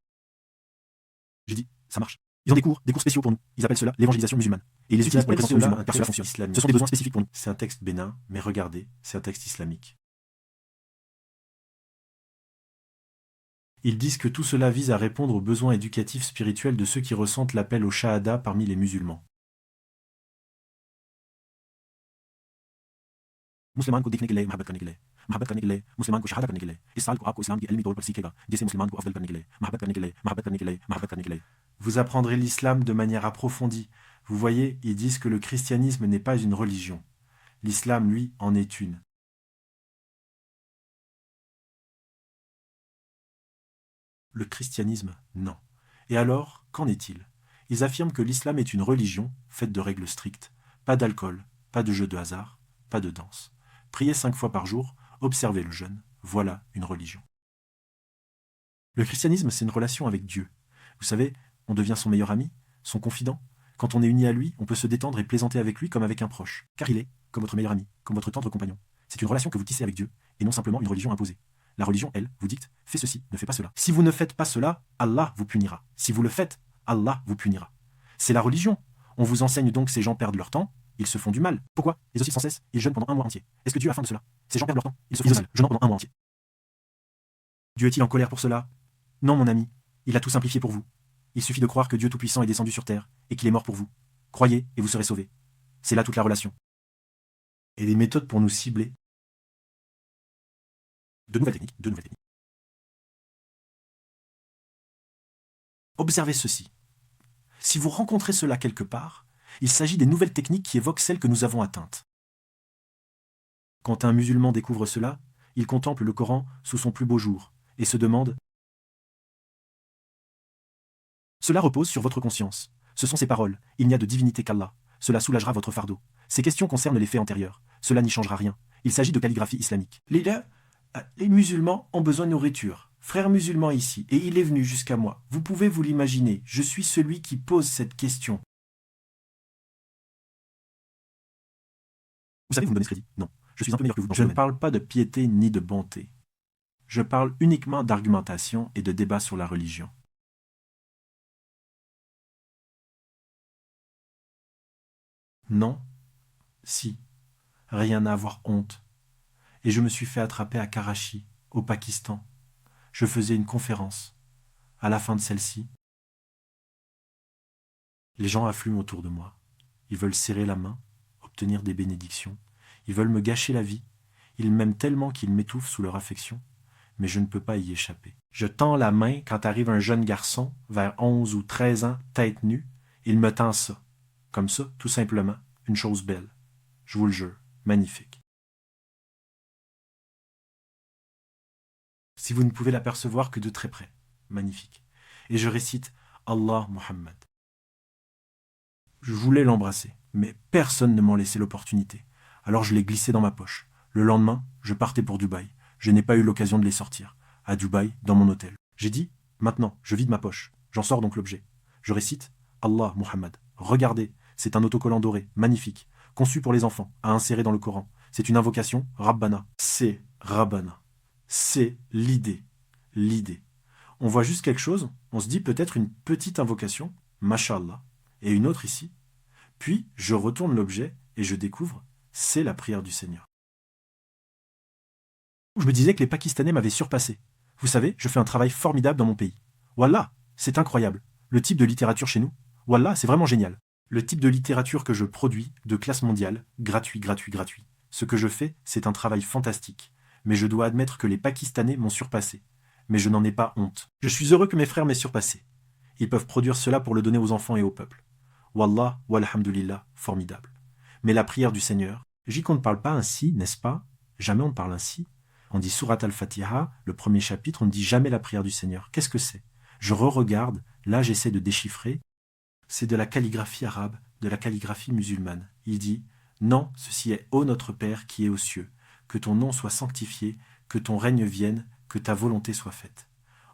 Speaker 1: J'ai dit, ça marche. Ils ont des cours spéciaux pour nous. Ils appellent cela l'évangélisation musulmane. Et ils les utilisent pour les présenter aux musulmans, car cela fonctionne. Ce sont des besoins spécifiques pour nous. C'est un texte bénin, mais regardez, c'est un texte islamique. Ils disent que tout cela vise à répondre aux besoins éducatifs spirituels de ceux qui ressentent l'appel au shahada parmi les musulmans. मुसलमान को दिखने के लिए मोहब्बत करने के लिए मुसलमान को शहादा करने के लिए इस साल को आपको इस्लाम की इल्मी तौर पर सीखेगा जैसे मुसलमान को अफजल करने के लिए मोहब्बत करने के लिए मोहब्बत करने के लिए मोहब्बत करने के लिए. Vous apprendrez l'islam de manière approfondie. Vous voyez, ils disent que le christianisme n'est pas une religion. L'islam, lui, en est une. Le christianisme, non. Et alors, qu'en est-il? Ils affirment que l'islam est une religion faite de règles strictes. Pas d'alcool, pas de jeux de hasard, pas de danse. Priez 5 fois par jour, observez le jeûne, voilà une religion. Le christianisme, c'est une relation avec Dieu. Vous savez, on devient son meilleur ami, son confident. Quand on est uni à lui, on peut se détendre et plaisanter avec lui comme avec un proche. Car il est, comme votre meilleur ami, comme votre tendre compagnon. C'est une relation que vous tissez avec Dieu, et non simplement une religion imposée. La religion, elle, vous dicte, fais ceci, ne fais pas cela. Si vous ne faites pas cela, Allah vous punira. Si vous le faites, Allah vous punira. C'est la religion. On vous enseigne donc que ces gens perdent leur temps, ils se font du mal. Pourquoi? Les aussi sans cesse, ils jeûnent pendant un mois entier. Est-ce que Dieu a faim de cela? Ces gens perdent leur temps, ils se font du mal, jeûnant pendant un mois entier. Dieu est-il en colère pour cela? Non, mon ami, il a tout simplifié pour vous. Il suffit de croire que Dieu Tout-Puissant est descendu sur terre et qu'il est mort pour vous. Croyez et vous serez sauvés. C'est là toute la relation. Et des méthodes pour nous cibler. De nouvelles techniques. Observez ceci. Si vous rencontrez cela quelque part, il s'agit des nouvelles techniques qui évoquent celles que nous avons atteintes. Quand un musulman découvre cela, il contemple le Coran sous son plus beau jour et se demande: cela repose sur votre conscience. Ce sont ces paroles. Il n'y a de divinité qu'Allah. Cela soulagera votre fardeau. Ces questions concernent les faits antérieurs. Cela n'y changera rien. Il s'agit de calligraphie islamique. Les musulmans ont besoin de nourriture. Frère musulman ici, et il est venu jusqu'à moi. Vous pouvez vous l'imaginer. Je suis celui qui pose cette question. Vous savez, vous me donnez ce crédit? Non. Je suis un peu meilleur que vous. Je ne parle pas de piété ni de bonté. Je parle uniquement d'argumentation et de débat sur la religion. Non, si, rien à avoir honte. Et je me suis fait attraper à Karachi, au Pakistan. Je faisais une conférence. À la fin de celle-ci, les gens affluent autour de moi. Ils veulent serrer la main, obtenir des bénédictions. Ils veulent me gâcher la vie. Ils m'aiment tellement qu'ils m'étouffent sous leur affection. Mais je ne peux pas y échapper. Je tends la main quand arrive un jeune garçon, vers 11 ou 13 ans, tête nue. Il me tend ça. Comme ça, tout simplement, une chose belle. Je vous le jure, magnifique. Si vous ne pouvez l'apercevoir que de très près, magnifique. Et je récite Allah Muhammad. Je voulais l'embrasser, mais personne ne m'en laissait l'opportunité. Alors je l'ai glissé dans ma poche. Le lendemain, je partais pour Dubaï. Je n'ai pas eu l'occasion de les sortir. À Dubaï, dans mon hôtel. J'ai dit, maintenant, je vide ma poche. J'en sors donc l'objet. Je récite Allah Muhammad. Regardez, c'est un autocollant doré, magnifique, conçu pour les enfants, à insérer dans le Coran. C'est une invocation, Rabbana. C'est Rabbana. C'est l'idée. L'idée. On voit juste quelque chose, on se dit peut-être une petite invocation, Mashallah, et une autre ici. Puis, je retourne l'objet et je découvre, c'est la prière du Seigneur. Je me disais que les Pakistanais m'avaient surpassé. Vous savez, je fais un travail formidable dans mon pays. Wallah, c'est incroyable. Le type de littérature chez nous, Wallah, c'est vraiment génial. Le type de littérature que je produis, de classe mondiale, gratuit, gratuit, gratuit. Ce que je fais, c'est un travail fantastique. Mais je dois admettre que les Pakistanais m'ont surpassé. Mais je n'en ai pas honte. Je suis heureux que mes frères m'aient surpassé. Ils peuvent produire cela pour le donner aux enfants et au peuple. Wallah, walhamdulillah, formidable. Mais la prière du Seigneur, j'y qu'on ne parle pas ainsi, n'est-ce pas? Jamais on ne parle ainsi. On dit Surat al-Fatiha, le premier chapitre, on ne dit jamais la prière du Seigneur. Qu'est-ce que c'est? Je re-regarde, là j'essaie de déchiffrer. C'est de la calligraphie arabe, de la calligraphie musulmane. Il dit « Non, ceci est ô notre Père qui est aux cieux, que ton nom soit sanctifié, que ton règne vienne, que ta volonté soit faite. »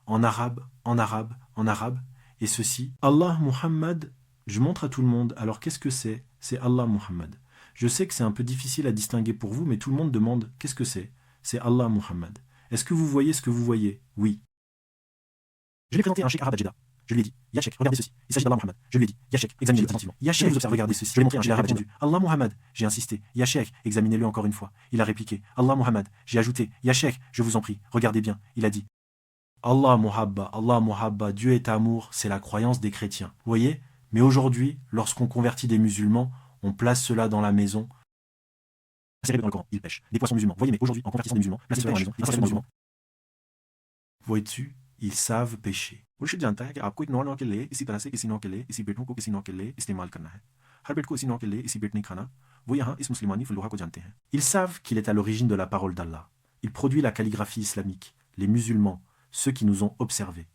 Speaker 1: En arabe, en arabe, en arabe, et ceci, Allah Muhammad, je montre à tout le monde, alors qu'est-ce que c'est? C'est Allah Muhammad. Je sais que c'est un peu difficile à distinguer pour vous, mais tout le monde demande « Qu'est-ce que c'est ?» C'est Allah Muhammad. Est-ce que vous voyez ce que vous voyez? Oui. Je l'ai présenté à un cheikh arabe à Jeddah. Je lui ai dit, Ya Cheikh, regardez ceci. Il s'agit d'Allah Muhammad. Je lui ai dit, Ya Cheikh, examinez-le attentivement. Ya Cheikh, vous observez, regardez ceci. Je lui ai montré un cheikh arabe à Jeddah. Allah Muhammad. J'ai insisté. Ya Cheikh, examinez-le encore une fois. Il a répliqué. Allah Muhammad. J'ai ajouté. Ya Cheikh, je vous en prie, regardez bien. Il a dit. Allah Muhabba, Dieu est amour, c'est la croyance des chrétiens. Vous voyez? Mais aujourd'hui, lorsqu'on convertit des musulmans, on place cela dans la maison. C'est dans le Coran, ils pêchent. Des poissons musulmans. Vous voyez, mais aujourd'hui, en convertissant des musulmans, placez cela dans la maison. Des poissons musulmans. Vois-tu, ils savent pêcher. मुर्शिद जानता है कि आपको एक नौ के लिए इसी तरह से किसी नौ के लिए इसी बेटों को किसी नौ के लिए इस्तेमाल करना है हर बेट को इसी नौ के लिए इसी बेट नहीं खाना वो यहाँ इस मुसलमानी फुल्लुहा को जानते हैं. Ils savent qu'il est à l'origine de la parole d'Allah. Il produit la calligraphie islamique. Les musulmans, ceux qui nous ont observés.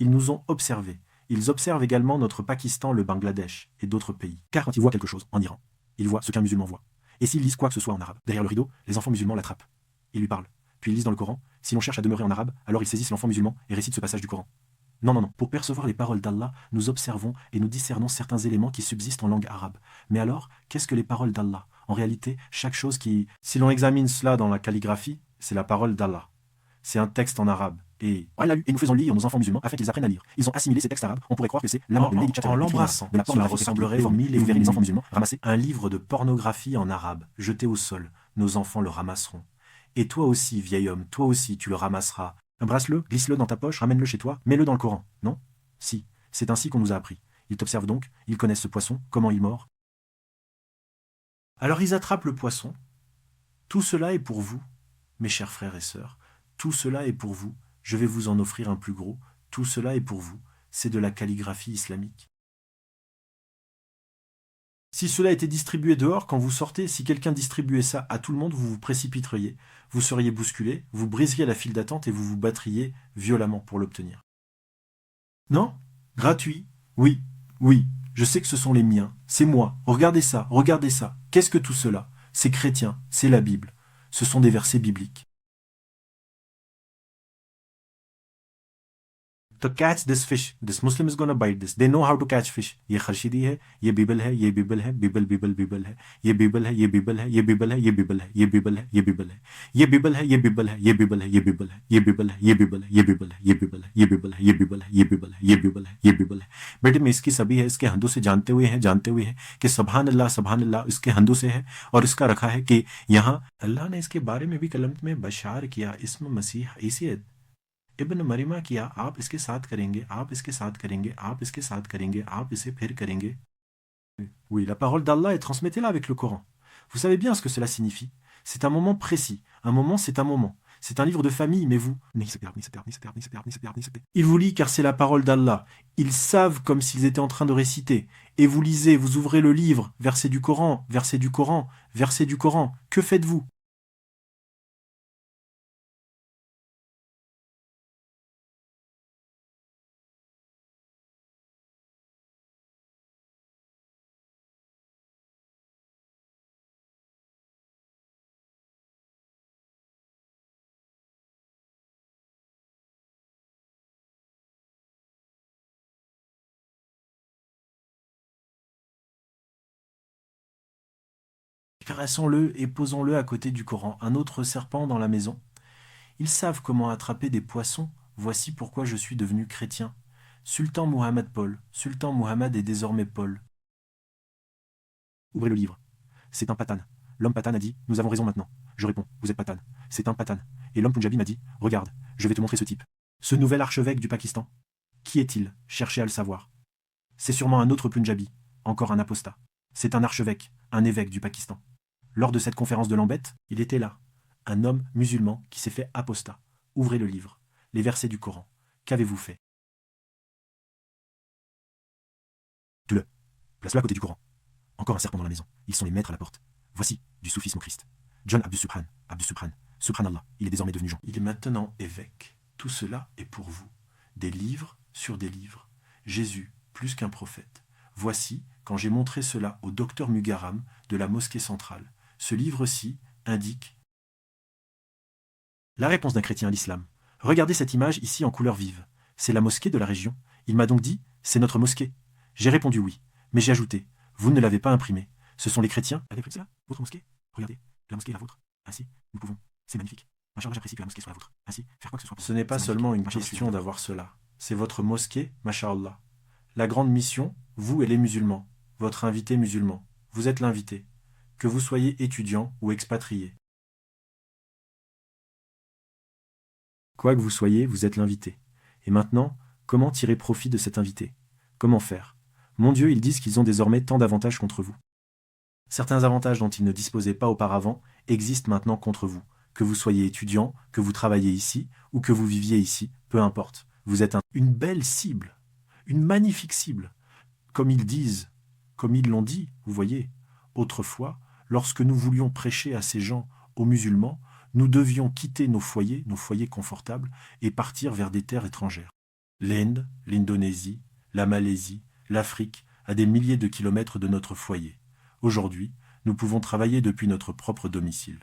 Speaker 1: Ils nous ont observés. Ils observent également notre Pakistan, le Bangladesh et d'autres pays. Car quand ils voient quelque chose en Iran, ils voient ce qu'un musulman voit. Et s'ils lisent quoi que ce soit en arabe, derrière le rideau, les enfants musulmans l'attrapent. Ils lui parlent. Puis ils lisent dans le Coran. Si l'on cherche à demeurer en arabe, alors ils saisissent l'enfant musulman et récitent ce passage du Coran. Non, non, non. Pour percevoir les paroles d'Allah, nous observons et nous discernons certains éléments qui subsistent en langue arabe. Mais alors, qu'est-ce que les paroles d'Allah? En réalité, chaque chose qui... Si l'on examine cela dans la calligraphie, c'est la parole d'Allah. C'est un texte en arabe. Et nous faisons lire nos enfants musulmans afin qu'ils apprennent à lire. Ils ont assimilé ces textes arabes. On pourrait croire que c'est la mort de Lady Chatterley. En l'embrassant, cela ressemblerait aux mille et une les enfants musulmans ramasser un livre de pornographie en arabe, jeté au sol. Nos enfants le ramasseront. Et toi aussi, vieil homme, toi aussi, tu le ramasseras. Embrasse-le, glisse-le dans ta poche, ramène-le chez toi, mets-le dans le Coran. Non? Si. C'est ainsi qu'on nous a appris. Ils t'observent donc, ils connaissent ce poisson, comment il mord. Alors ils attrapent le poisson. Tout cela est pour vous, mes chers frères et sœurs. Tout cela est pour vous. Je vais vous en offrir un plus gros. Tout cela est pour vous. C'est de la calligraphie islamique. Si cela était distribué dehors, quand vous sortez, si quelqu'un distribuait ça à tout le monde, vous vous précipiteriez, vous seriez bousculé, vous briseriez la file d'attente et vous vous battriez violemment pour l'obtenir. Non? Gratuit? Oui, oui, je sais que ce sont les miens, c'est moi, regardez ça, regardez ça. Qu'est-ce que tout cela? C'est chrétien, c'est la Bible. Ce sont des versets bibliques. To catch this fish, this Muslim is gonna bite this. They know how to catch fish. ये खर्शीदी है, ये बीबल है, ये बीबल है, बीबल बीबल बीबल है, ये बीबल है, ये बीबल है, ये बीबल है, ये बीबल है, ये बीबल है, ये बीबल है, ये बीबल है, ये बीबल है, ये बीबल है, ये बीबल है, ये बीबल है, ये बीबल है, ये बीबल है, ये बीबल है, ये बीबल है, ये बीबल है, ये बीबल है, ये बीबल है, ये बीबल है. बेटे में इसकी सभी है, इसके हंदों से जानते हुए हैं कि सुभान अल्लाह इसके हंदों से है और इसका रखा है कि यहाँ अल्लाह ने इसके बारे में भी कलम में बशार किया इस्म मसीह ईसीद इब्न मरिमा किया आप इसके साथ करेंगे आप इसके साथ करेंगे आप इसके साथ करेंगे आप इसे फिर करेंगे. Oui, la parole d'Allah est transmettez-la avec le Coran. Vous savez bien ce que cela signifie. C'est un moment précis. Un moment, c'est un moment. C'est un livre de famille, mais vous... Ils vous lisent car c'est la parole d'Allah. Ils savent comme s'ils étaient en train de réciter. Et vous lisez, vous ouvrez le livre, verset du Coran, verset du Coran, verset du Coran. Que faites-vous? Caressons-le et posons-le à côté du Coran, un autre serpent dans la maison. Ils savent comment attraper des poissons, voici pourquoi je suis devenu chrétien. Sultan Muhammad Paul, Sultan Muhammad est désormais Paul. Ouvrez le livre. C'est un patane. L'homme patane a dit, nous avons raison maintenant. Je réponds, vous êtes patane. C'est un patane. et l'homme punjabi m'a dit « Regarde, je vais te montrer ce type. Ce nouvel archevêque du Pakistan. Qui est-il? Cherchez à le savoir. C'est sûrement un autre punjabi, encore un apostat. C'est un archevêque, un évêque du Pakistan. Lors de cette conférence de Lambeth, il était là. Un homme musulman qui s'est fait apostat. Ouvrez le livre. Les versets du Coran. Qu'avez-vous fait? Tue-le. Place-le à côté du Coran. Encore un serpent dans la maison. Ils sont les maîtres à la porte. Voici du soufisme au Christ. John Abdus Subhan. Subhanallah. Il est désormais devenu Jean. Il est maintenant évêque. Tout cela est pour vous. Des livres sur des livres. Jésus, plus qu'un prophète. Voici, quand j'ai montré cela au docteur Mugaram de la mosquée centrale. Ce livre-ci indique la réponse d'un chrétien à l'islam. Regardez cette image ici en couleur vive. C'est la mosquée de la région. Il m'a donc dit, c'est notre mosquée. J'ai répondu oui, mais j'ai ajouté, vous ne l'avez pas imprimé. Ce sont les chrétiens. Avez-vous cela? Votre mosquée? Regardez, la mosquée est la vôtre. Ainsi, nous pouvons. C'est magnifique. Machallah, j'apprécie que la mosquée soit la vôtre. Ainsi, faire quoi que ce soit. Ce n'est pas seulement une question d'avoir cela. C'est votre mosquée, Machallah. La grande mission, vous et les musulmans, votre invité musulman. Vous êtes l'invité. Que vous soyez étudiant ou expatrié. Quoi que vous soyez, vous êtes l'invité. Et maintenant, comment tirer profit de cet invité? Comment faire? Mon Dieu, ils disent qu'ils ont désormais tant d'avantages contre vous. Certains avantages dont ils ne disposaient pas auparavant existent maintenant contre vous. Que vous soyez étudiant, que vous travaillez ici, ou que vous viviez ici, peu importe. Vous êtes une belle cible, une magnifique cible. Comme ils disent, comme ils l'ont dit, vous voyez. Autrefois, lorsque nous voulions prêcher à ces gens, aux musulmans, nous devions quitter nos foyers confortables, et partir vers des terres étrangères. L'Inde, l'Indonésie, la Malaisie, l'Afrique, à des milliers de kilomètres de notre foyer. Aujourd'hui, nous pouvons travailler depuis notre propre domicile.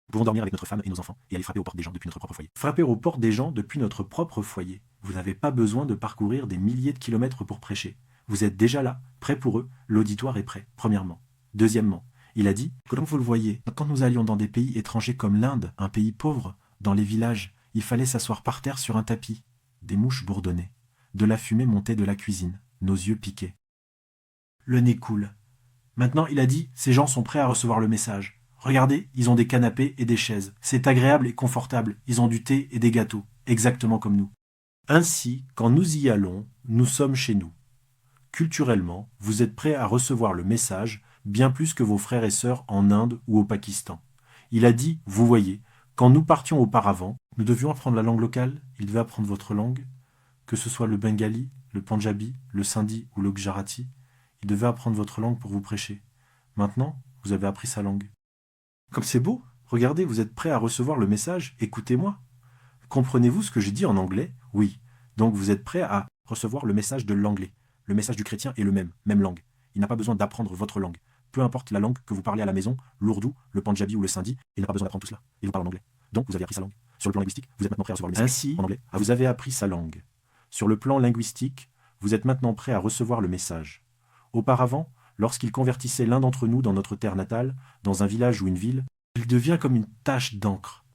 Speaker 1: Nous pouvons dormir avec notre femme et nos enfants et aller frapper aux portes des gens depuis notre propre foyer. Frapper aux portes des gens depuis notre propre foyer. Vous n'avez pas besoin de parcourir des milliers de kilomètres pour prêcher. Vous êtes déjà là, prêt pour eux, l'auditoire est prêt, premièrement. Deuxièmement, il a dit, comme vous le voyez, quand nous allions dans des pays étrangers comme l'Inde, un pays pauvre, dans les villages, il fallait s'asseoir par terre sur un tapis. Des mouches bourdonnaient. De la fumée montait de la cuisine. Nos yeux piquaient. Le nez coule. Maintenant, il a dit, ces gens sont prêts à recevoir le message. Regardez, ils ont des canapés et des chaises. C'est agréable et confortable. Ils ont du thé et des gâteaux, exactement comme nous. Ainsi, quand nous y allons, nous sommes chez nous. Culturellement, vous êtes prêts à recevoir le message bien plus que vos frères et sœurs en Inde ou au Pakistan. Il a dit, vous voyez, quand nous partions auparavant, nous devions apprendre la langue locale, il devait apprendre votre langue, que ce soit le bengali, le panjabi, le sindhi ou le gujarati, il devait apprendre votre langue pour vous prêcher. Maintenant, vous avez appris sa langue. Comme c'est beau, regardez, vous êtes prêts à recevoir le message, écoutez-moi. Comprenez-vous ce que j'ai dit en anglais? Oui. Donc vous êtes prêts à recevoir le message de l'anglais. Le message du chrétien est le même langue. Il n'a pas besoin d'apprendre votre langue. Peu importe la langue que vous parlez à la maison, l'ourdou, le panjabi ou le sindhi, il n'a pas besoin d'apprendre tout cela. Il vous parle en anglais. Donc vous avez appris sa langue. Sur le plan linguistique, vous êtes maintenant prêt à recevoir le message en anglais. Vous avez appris sa langue. Sur le plan linguistique, vous êtes maintenant prêt à recevoir le message. Auparavant, lorsqu'il convertissait l'un d'entre nous dans notre terre natale, dans un village ou une ville, il devient comme une tache d'encre.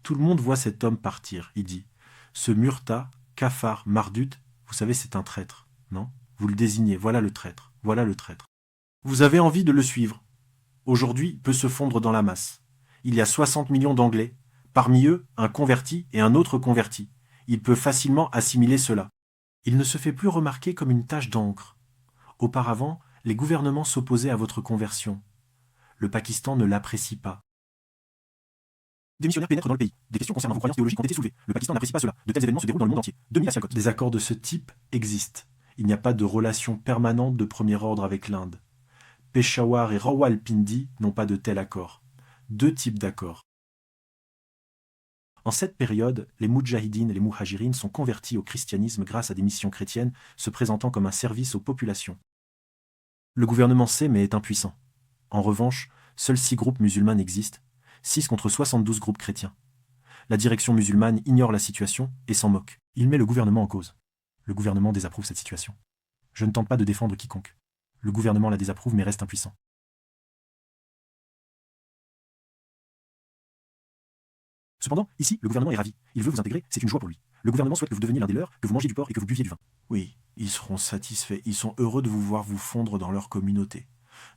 Speaker 1: Tout le monde voit cet homme partir, il dit. Ce Murta, Kafar, Mardut, vous savez, c'est un traître, non? Vous le désignez, voilà le traître, voilà le traître. Vous avez envie de le suivre. Aujourd'hui, il peut se fondre dans la masse. Il y a 60 millions d'Anglais. Parmi eux, un converti et un autre converti. Il peut facilement assimiler cela. Il ne se fait plus remarquer comme une tache d'encre. Auparavant, les gouvernements s'opposaient à votre conversion. Le Pakistan ne l'apprécie pas. Des missionnaires pénètrent dans le pays. Des questions concernant vos croyances théologiques ont été soulevées. Le Pakistan n'apprécie pas cela. De tels événements se déroulent dans le monde entier. 2000 à Sialkot. Des accords de ce type existent. Il n'y a pas de relation permanente de premier ordre avec l'Inde. Peshawar et Rawalpindi n'ont pas de tel accord. 2 types d'accords. En cette période, les Moudjahidines et les Muhajirines sont convertis au christianisme grâce à des missions chrétiennes se présentant comme un service aux populations. Le gouvernement sait mais est impuissant. En revanche, seuls 6 groupes musulmans existent, 6 contre 72 groupes chrétiens. La direction musulmane ignore la situation et s'en moque. Il met le gouvernement en cause. Le gouvernement désapprouve cette situation. Je ne tente pas de défendre quiconque. Le gouvernement la désapprouve mais reste impuissant. Cependant, ici, le gouvernement est ravi. Il veut vous intégrer, c'est une joie pour lui. Le gouvernement souhaite que vous deveniez l'un des leurs, que vous mangiez du porc et que vous buviez du vin. Oui, ils seront satisfaits. Ils sont heureux de vous voir vous fondre dans leur communauté.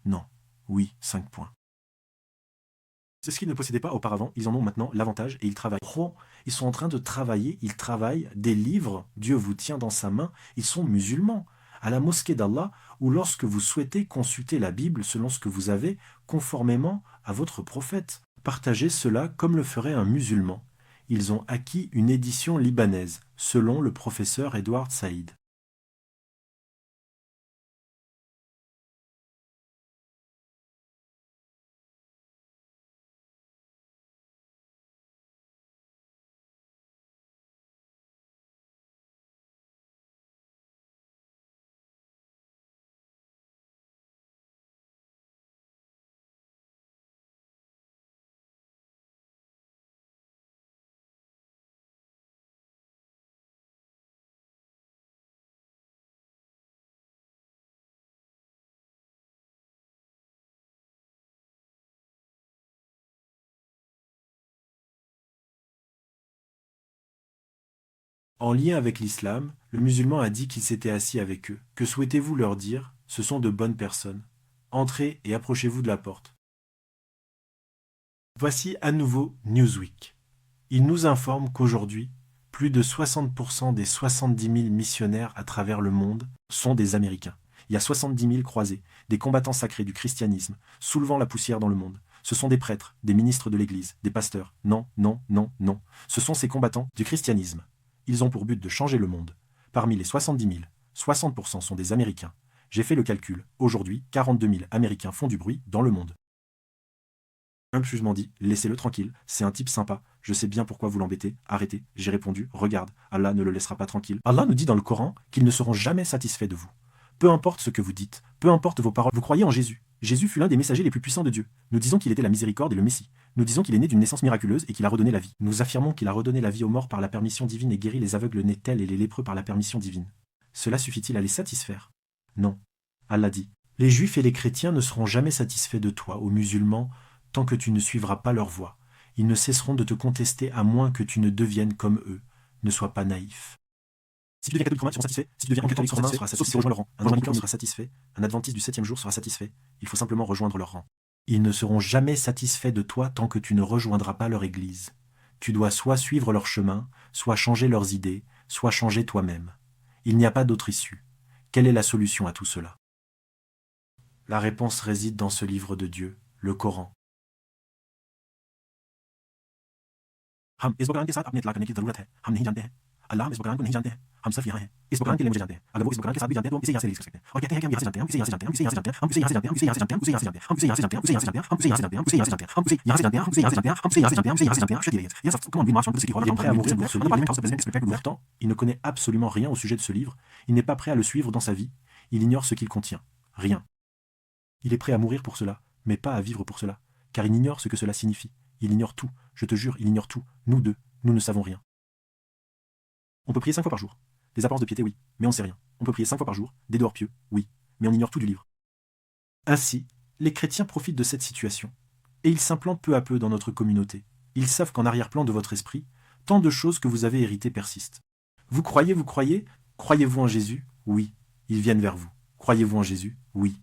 Speaker 1: Non, oui, 5 points. C'est ce qu'ils ne possédaient pas auparavant, ils en ont maintenant l'avantage et ils travaillent. Ils sont en train de travailler, ils travaillent des livres, Dieu vous tient dans sa main, ils sont musulmans. À la mosquée d'Allah, ou lorsque vous souhaitez consulter la Bible selon ce que vous avez, conformément à votre prophète. Partagez cela comme le ferait un musulman. Ils ont acquis une édition libanaise, selon le professeur Edward Saïd. En lien avec l'islam, le musulman a dit qu'il s'était assis avec eux. Que souhaitez-vous leur dire? Ce sont de bonnes personnes. Entrez et approchez-vous de la porte. Voici à nouveau Newsweek. Il nous informe qu'aujourd'hui, plus de 60% des 70 000 missionnaires à travers le monde sont des Américains. Il y a 70 000 croisés, des combattants sacrés du christianisme, soulevant la poussière dans le monde. Ce sont des prêtres, des ministres de l'Église, des pasteurs. Non, non, non, non. Ce sont ces combattants du christianisme. Ils ont pour but de changer le monde. Parmi les 70 000, 60% sont des Américains. J'ai fait le calcul. Aujourd'hui, 42 000 Américains font du bruit dans le monde. Un jugement dit, laissez-le tranquille, c'est un type sympa, je sais bien pourquoi vous l'embêtez, arrêtez. J'ai répondu, regarde, Allah ne le laissera pas tranquille. Allah nous dit dans le Coran qu'ils ne seront jamais satisfaits de vous. Peu importe ce que vous dites, peu importe vos paroles, vous croyez en Jésus. Jésus fut l'un des messagers les plus puissants de Dieu. Nous disons qu'il était la miséricorde et le Messie. Nous disons qu'il est né d'une naissance miraculeuse et qu'il a redonné la vie. Nous affirmons qu'il a redonné la vie aux morts par la permission divine et guéri les aveugles nés tels et les lépreux par la permission divine. Cela suffit-il à les satisfaire? Non. Allah dit, les Juifs et les chrétiens ne seront jamais satisfaits de toi, ô musulmans, tant que tu ne suivras pas leur voie. Ils ne cesseront de te contester à moins que tu ne deviennes comme eux. Ne sois pas naïf. Si tu deviens catholique romain, ils seront satisfaits. Si tu deviens catholique romain, sera satisfait. Si tu rejoins leur rang. Un anglican sera satisfait. Un adventiste du 7e jour sera satisfait. Il faut simplement rejoindre leur rang. Ils ne seront jamais satisfaits de toi tant que tu ne rejoindras pas leur église. Tu dois soit suivre leur chemin, soit changer leurs idées, soit changer toi-même. Il n'y a pas d'autre issue. Quelle est la solution à tout cela? La réponse réside dans ce livre de Dieu, le Coran. हम इस बकरान के साथ अपने इतला करने की जरूरत है। हम नहीं जानते हैं, अल्लाह हम इस बकरान को नहीं जानते हैं, हम सिर्फ यहाँ हैं। इस बकरान के लिए मुझे जानते हैं। अगर वो इस बकरान के साथ भी जानते हैं तो हम इसे यहाँ से रिलीज कर सकते हैं और कहते हैं कि हम यहाँ से जानते हैं, हम इसे यहाँ से जानते हैं, हम इसे यहाँ से जानते हैं, हम इसे यहाँ से जानते हैं, हम इसे यहाँ से जानते हैं, हम इसे यहाँ से जानते हैं, हम इसे यहाँ से जानते हैं, हम इसे यहाँ से जानते हैं, हम इसे यहाँ से जानते हैं, हम इसे यहाँ से जानते हैं, हम इसे यहाँ से जानते हैं, हम इसे यहाँ से जानते हैं, हम इसे यहाँ से जानते हैं, हम इसे यहाँ से जानते हैं, should idiots. Yes, come on, we march on the city hall. Il est prêt à mourir pour ce livre. Pourtant, il ne connaît absolument rien au sujet de ce livre. Il n'est pas prêt à le suivre dans sa vie. Il ignore ce qu'il contient. Rien. Il est prêt à mourir pour cela, mais pas à vivre pour cela, car il ignore ce que cela signifie. Il ignore tout. Je te jure, il ignore tout. Nous deux, nous ne savons rien. On peut prier 5 fois par jour. Des apparences de piété, oui, mais on ne sait rien. On peut prier 5 fois par jour, des dehors pieux, oui, mais on ignore tout du livre. Ainsi, les chrétiens profitent de cette situation, et ils s'implantent peu à peu dans notre communauté. Ils savent qu'en arrière-plan de votre esprit, tant de choses que vous avez héritées persistent. Vous croyez, croyez-vous en Jésus? Oui, ils viennent vers vous. Croyez-vous en Jésus? Oui.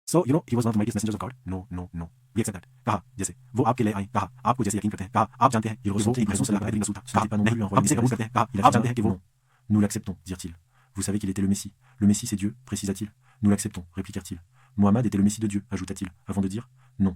Speaker 1: So, you know, he was not the mightiest messenger of God. No, no, no. We accept that. कहा, जैसे, वो आपके लिए आए, कहा, आपको जैसे यकीन करते हैं, कहा, आप जानते हैं, ils reçoivent une raison cela avec ce n'était pas non plus un royaume. कहा, आप जानते हैं कि वो, nous l'acceptons, dirent-ils. Vous savez qu'il était le Messie. Le Messie, c'est Dieu, précisa-t-il. Nous l'acceptons, répliquèrent-ils. Mohammed était le Messie de Dieu, ajouta-t-il, avant de dire non.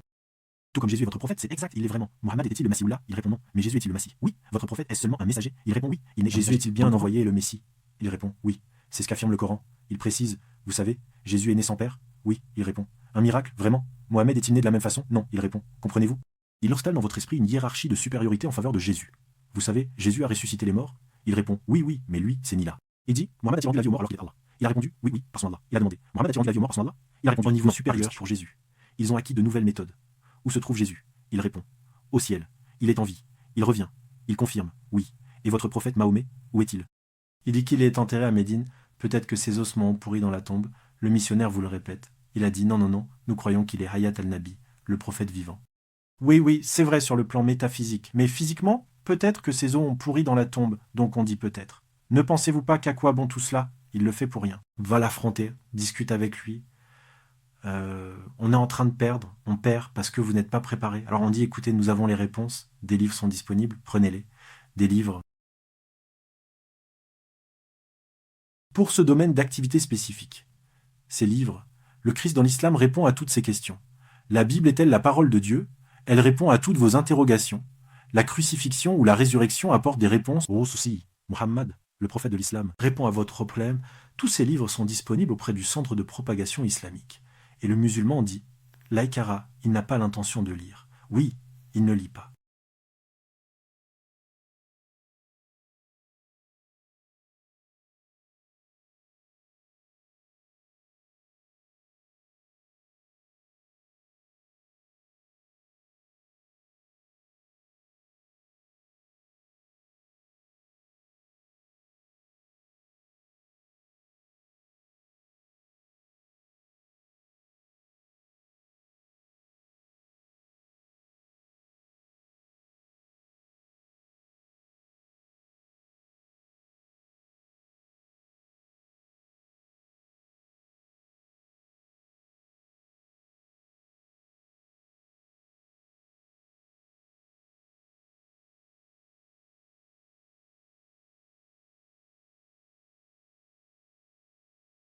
Speaker 1: Tout comme Jésus est votre prophète, c'est exact, il est vraiment. Mohammed était-il le Messie ou là? Il répond non. Mais Jésus est-il le Messie? Oui. Votre prophète est seulement un messager? Il répond oui. Jésus est-il bien envoyé le Messie? Il répond oui. C'est ce qu'affirme le Coran. Il précise, vous savez, Jésus est né sans père? Oui. Il répond. Un miracle, vraiment? Mohammed est-il né de la même façon? Non. Il répond. Comprenez-vous? Il installe dans votre esprit une hiérarchie de supériorité en faveur de Jésus. Vous savez, Jésus a ressuscité les morts? Il répond oui, oui, mais lui, c'est ni là. Il dit, Mohammed a-t-il rendu la vie aux morts alors qu'il est Allah? Il a répondu, oui, oui, par son Allah. Il a demandé, Mohammed a-t-il rendu la vie aux morts par son Allah? Il a répondu, un niveau supérieur pour Jésus. Ils ont acquis de nouvelles méthodes. Où se trouve Jésus? Il répond, au ciel. Il est en vie. Il revient. Il confirme, oui. Et votre prophète Mahomet, où est-il? Il dit qu'il est enterré à Médine. Peut-être que ses ossements ont pourri dans la tombe. Le missionnaire vous le répète. Il a dit non, non, non, nous croyons qu'il est Hayat al-Nabi, le prophète vivant. Oui, oui, c'est vrai sur le plan métaphysique. Mais physiquement, peut-être que ses os ont pourri dans la tombe, donc on dit peut-être. Ne pensez-vous pas qu'à quoi bon tout cela? Il le fait pour rien. Va l'affronter, discute avec lui. On est en train de perdre, on perd parce que vous n'êtes pas préparé. Alors on dit, écoutez, nous avons les réponses, des livres sont disponibles, prenez-les. Des livres pour ce domaine d'activité spécifique. Ces livres, le Christ dans l'islam répond à toutes ces questions. La Bible est-elle la parole de Dieu? Elle répond à toutes vos interrogations. La crucifixion ou la résurrection apporte des réponses aux soucis. Muhammad, le prophète de l'islam, répond à votre problème. Tous ces livres sont disponibles auprès du centre de propagation islamique. Et le musulman dit, Laikara, il n'a pas l'intention de lire. Oui, il ne lit pas.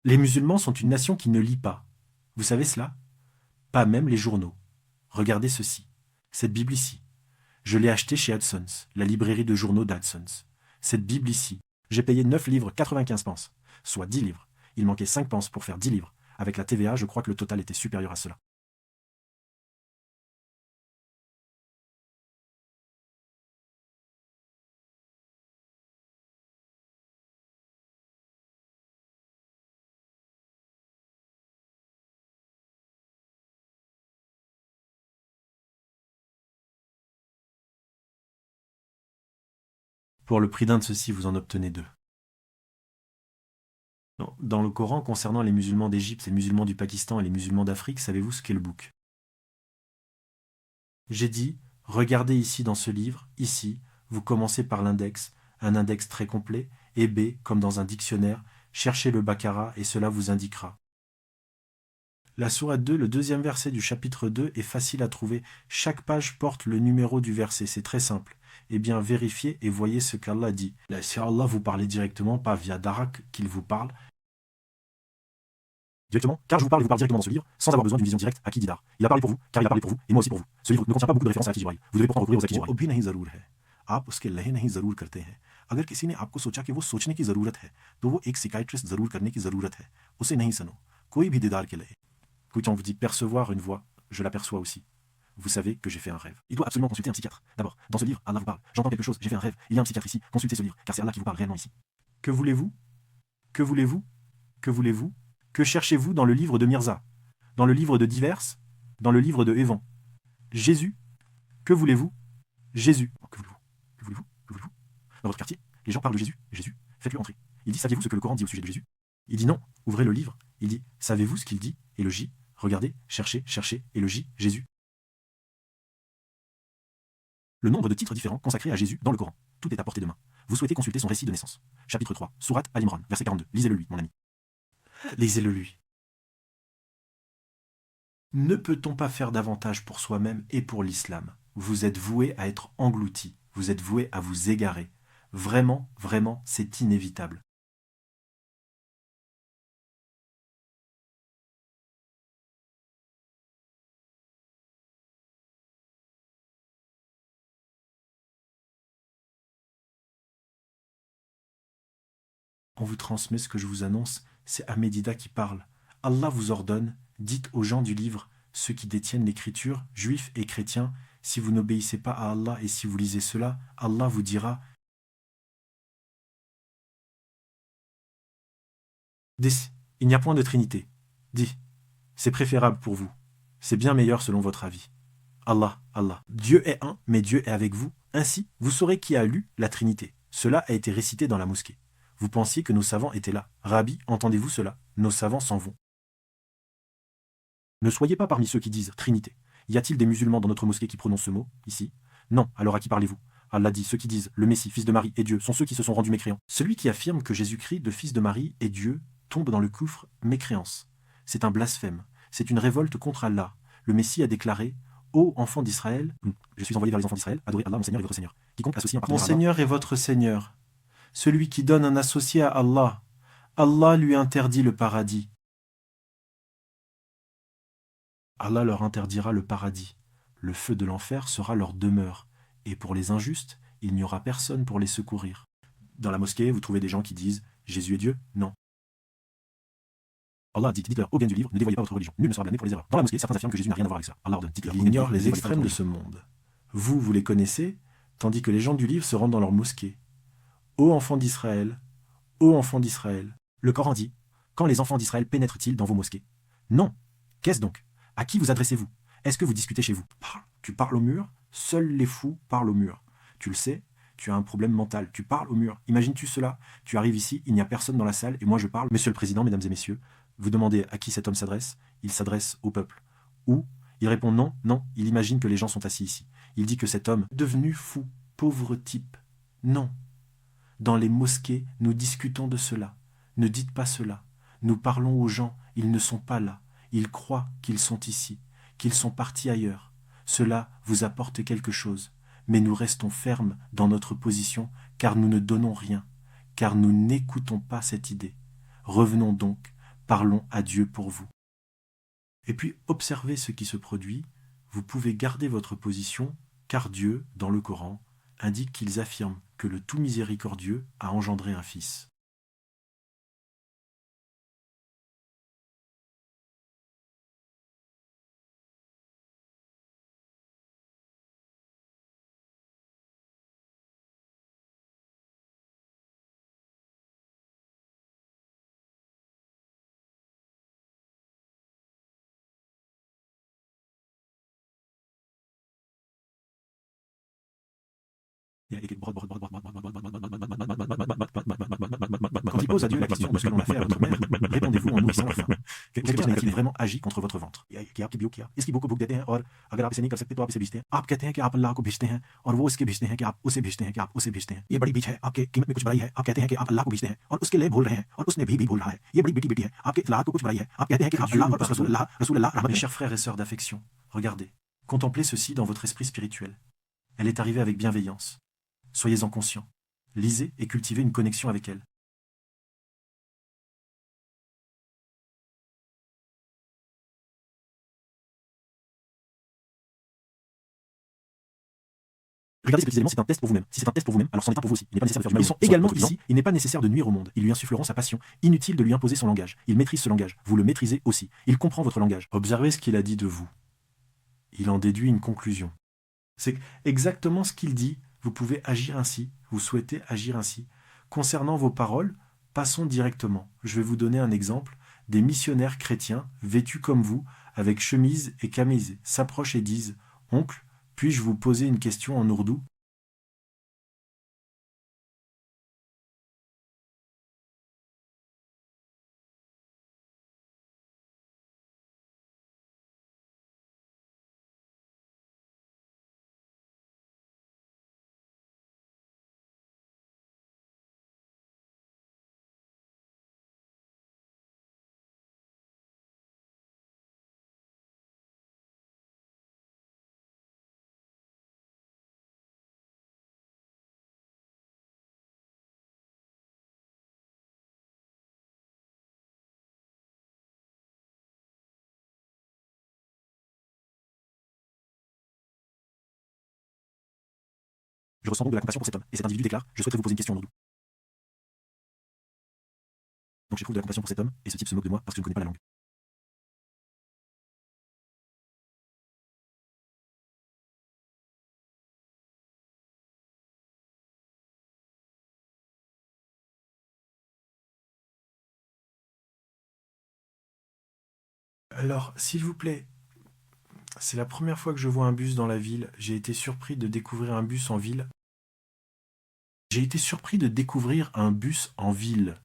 Speaker 1: Les musulmans sont une nation qui ne lit pas. Vous savez cela? Pas même les journaux. Regardez ceci. Cette Bible ici. Je l'ai achetée chez Hudson's, la librairie de journaux d'Hudson's. Cette Bible ici. J'ai payé 9 livres 95 pence, soit 10 livres. Il manquait 5 pence pour faire 10 livres. Avec la TVA, je crois que le total était supérieur à cela. Pour le prix d'un de ceux-ci, vous en obtenez deux. Dans le Coran, concernant les musulmans d'Égypte, les musulmans du Pakistan et les musulmans d'Afrique, savez-vous ce qu'est le bouc? J'ai dit, regardez ici dans ce livre, ici, vous commencez par l'index, un index très complet, et B, comme dans un dictionnaire, cherchez le Baqara et cela vous indiquera. La sourate 2, le deuxième verset du chapitre 2 est facile à trouver. Chaque page porte le numéro du verset, c'est très simple. Eh bien, vérifiez et voyez ce qu'Allah dit. Là, si Allah vous parlez directement, pas via Darak qu'il vous parle, directement, car je vous parle directement dans ce livre, sans avoir besoin d'une vision directe à qui dit Dar. Il a parlé pour vous, car il a parlé pour vous, et moi aussi pour vous. Ce livre ne contient pas beaucoup de références à Akhi Jibril. Vous devez pourtant recourir aux Akhi Jibril. आप उसके लहे नहीं ज़रूर करते हैं अगर किसी ने आपको सोचा कि वो सोचने की ज़रूरत है तो वो एक सिकाइट्रिस्ट ज़रूर करने की ज़रूरत है उसे नहीं सुनो कोई भी दीदार के लहे Quand on vous dit percevoir une voix, je l'aperçois aussi. Vous savez que j'ai fait un rêve. Il doit absolument consulter un psychiatre. D'abord, dans ce livre, Allah vous parle. J'entends quelque chose, j'ai fait un rêve. Il y a un psychiatre ici. Consultez ce livre, car c'est Allah qui vous parle réellement ici. Que voulez-vous? Que voulez-vous? Que voulez-vous? Que cherchez-vous dans le livre de Mirza? Dans le livre de Diverses? Dans le livre de Evan? Jésus? Que voulez-vous? Jésus. Que voulez-vous? Que voulez-vous? Que voulez-vous? Dans votre quartier, les gens parlent de Jésus. Jésus, faites-lui entrer. Il dit, saviez-vous ce que le Coran dit au sujet de Jésus? Il dit non, ouvrez le livre. Il dit, savez-vous ce qu'il dit? Et le J, regardez, cherchez, cherchez, et le J, Jésus. Le nombre de titres différents consacrés à Jésus dans le Coran. Tout est à portée de main. Vous souhaitez consulter son récit de naissance. Chapitre 3, Sourate Al-Imran, verset 42. Lisez-le lui, mon ami. Lisez-le lui. Ne peut-on pas faire davantage pour soi-même et pour l'islam? Vous êtes voué à être englouti. Vous êtes voué à vous égarer. Vraiment, vraiment, c'est inévitable. On vous transmet ce que je vous annonce, c'est Ahmédida qui parle. Allah vous ordonne, dites aux gens du livre, ceux qui détiennent l'écriture, juifs et chrétiens, si vous n'obéissez pas à Allah et si vous lisez cela, Allah vous dira Dis, il n'y a point de Trinité. Dis, c'est préférable pour vous. C'est bien meilleur selon votre avis. Allah, Allah. Dieu est un, mais Dieu est avec vous. Ainsi, vous saurez qui a lu la Trinité. Cela a été récité dans la mosquée. Vous pensiez que nos savants étaient là. Rabbi, entendez-vous cela? Nos savants s'en vont. Ne soyez pas parmi ceux qui disent Trinité. Y a-t-il des musulmans dans notre mosquée qui prononcent ce mot, ici? Non, alors à qui parlez-vous? Allah dit, ceux qui disent le Messie, fils de Marie, et Dieu, sont ceux qui se sont rendus mécréants. Celui qui affirme que Jésus-Christ, de fils de Marie, et Dieu, tombe dans le coufre mécréance. C'est un blasphème. c'est une révolte contre Allah. Le Messie a déclaré « Ô enfants d'Israël, je suis envoyé vers les enfants d'Israël, adorez Allah, mon Seigneur et votre Seigneur. Quiconque associe un partenaire à Allah, mon Seigneur est votre Seigneur. Celui qui donne un associé à Allah, Allah lui interdit le paradis. Allah leur interdira le paradis. Le feu de l'enfer sera leur demeure. Et pour les injustes, il n'y aura personne pour les secourir. » Dans la mosquée, vous trouvez des gens qui disent « Jésus est Dieu ?» Non. Allah dit, dites-leur au bien du livre, ne dévoyez pas votre religion. Nul ne sera blâmé pour les erreurs. Dans la mosquée, certains affirment que Jésus n'a rien à voir avec ça. Allah ordonne, dites-leur. Il ignore les extrêmes de ce monde. Vous les connaissez, tandis que les gens du livre se rendent dans leur mosquée. Ô enfants d'Israël, ô enfants d'Israël. Le Coran dit, quand les enfants d'Israël pénètrent-ils dans vos mosquées? Non. Qu'est-ce donc? À qui vous adressez-vous? Est-ce que vous discutez chez vous? Tu parles au mur? Seuls les fous parlent au mur. Tu le sais, tu as un problème mental. Tu parles au mur. Imagines-tu cela? Tu arrives ici, il n'y a personne dans la salle et moi je parle. Monsieur le Président, mesdames et messieurs, vous demandez à qui cet homme s'adresse? Il s'adresse au peuple. Ou il répond non, non, il imagine que les gens sont assis ici. Il dit que cet homme, devenu fou, pauvre type. Non. Dans les mosquées, nous discutons de cela. Ne dites pas cela. Nous parlons aux gens, ils ne sont pas là. Ils croient qu'ils sont ici, qu'ils sont partis ailleurs. Cela vous apporte quelque chose. Mais nous restons fermes dans notre position, car nous ne donnons rien, car nous n'écoutons pas cette idée. Revenons donc, parlons à Dieu pour vous. Et puis, observez ce qui se produit. Vous pouvez garder votre position, car Dieu, dans le Coran, indique qu'ils affirment que le tout miséricordieux a engendré un fils. Quand il pose à Dieu la question de ce que l'on a fait à votre mère, répondez-vous en nourrissant la faim. Cette question a-t-il vraiment agi contre votre ventre? इसकी बुक देते हैं और अगर आप इसे नहीं कर सकते तो आप इसे भेजते हैं। आप कहते हैं कि आप अल्लाह को भेजते हैं और वो इसके भेजते हैं कि आप उसे भेजते हैं कि आप उसे भेजते हैं। ये बड़ी बीच है, आपके कीमत में कुछ बड़ाई है। आप कहते हैं कि आप अल्लाह को भेजते हैं और उसके लिए भूल रहे हैं और उसने भी भूल रहा है। ये बड़ी बेटी है, आपके इतलात को कुछ बड़ाई है। आप कहते हैं कि आप अल्लाह और रसूल अल्लाह। Mes chers frères et sœurs d'affection, regardez, contemplez ceci dans votre esprit spirituel. Elle est arrivée avec bienveillance. Soyez-en conscients. Lisez et cultivez une connexion avec elle. Regardez ces petits éléments, c'est un test pour vous-même. Si c'est un test pour vous-même, alors c'en est un pour vous aussi. Il n'est pas nécessaire de faire du mal. Ils sont également ici, il n'est pas nécessaire de nuire au monde. Ils lui insuffleront sa passion. Inutile de lui imposer son langage. Il maîtrise ce langage. Vous le maîtrisez aussi. Il comprend votre langage. Observez ce qu'il a dit de vous. Il en déduit une conclusion. C'est exactement ce qu'il dit. Vous pouvez agir ainsi. Vous souhaitez agir ainsi. Concernant vos paroles, passons directement. Je vais vous donner un exemple. Des missionnaires chrétiens, vêtus comme vous, avec chemise et camise, s'approchent et disent « Oncle, puis-je vous poser une question en ourdou ?» Je ressens donc de la compassion pour cet homme. Et cet individu déclare « Je souhaiterais vous poser une question en ourdou. » Donc j'éprouve de la compassion pour cet homme, et ce type se moque de moi parce que je ne connais pas la langue. Alors, s'il vous plaît, c'est la première fois que je vois un bus dans la ville. J'ai été surpris de découvrir un bus en ville. J'ai été surpris de découvrir un bus en ville.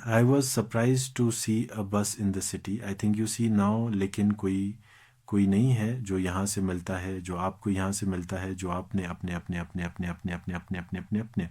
Speaker 1: I was surprised to see a bus in the city. I think you see now, लेकिन कोई नहीं है जो यहाँ से मिलता है, जो आपको यहाँ से मिलता है, जो आपने अपने अपने अपने अपने अपने अपने अपने अपने अपने अपने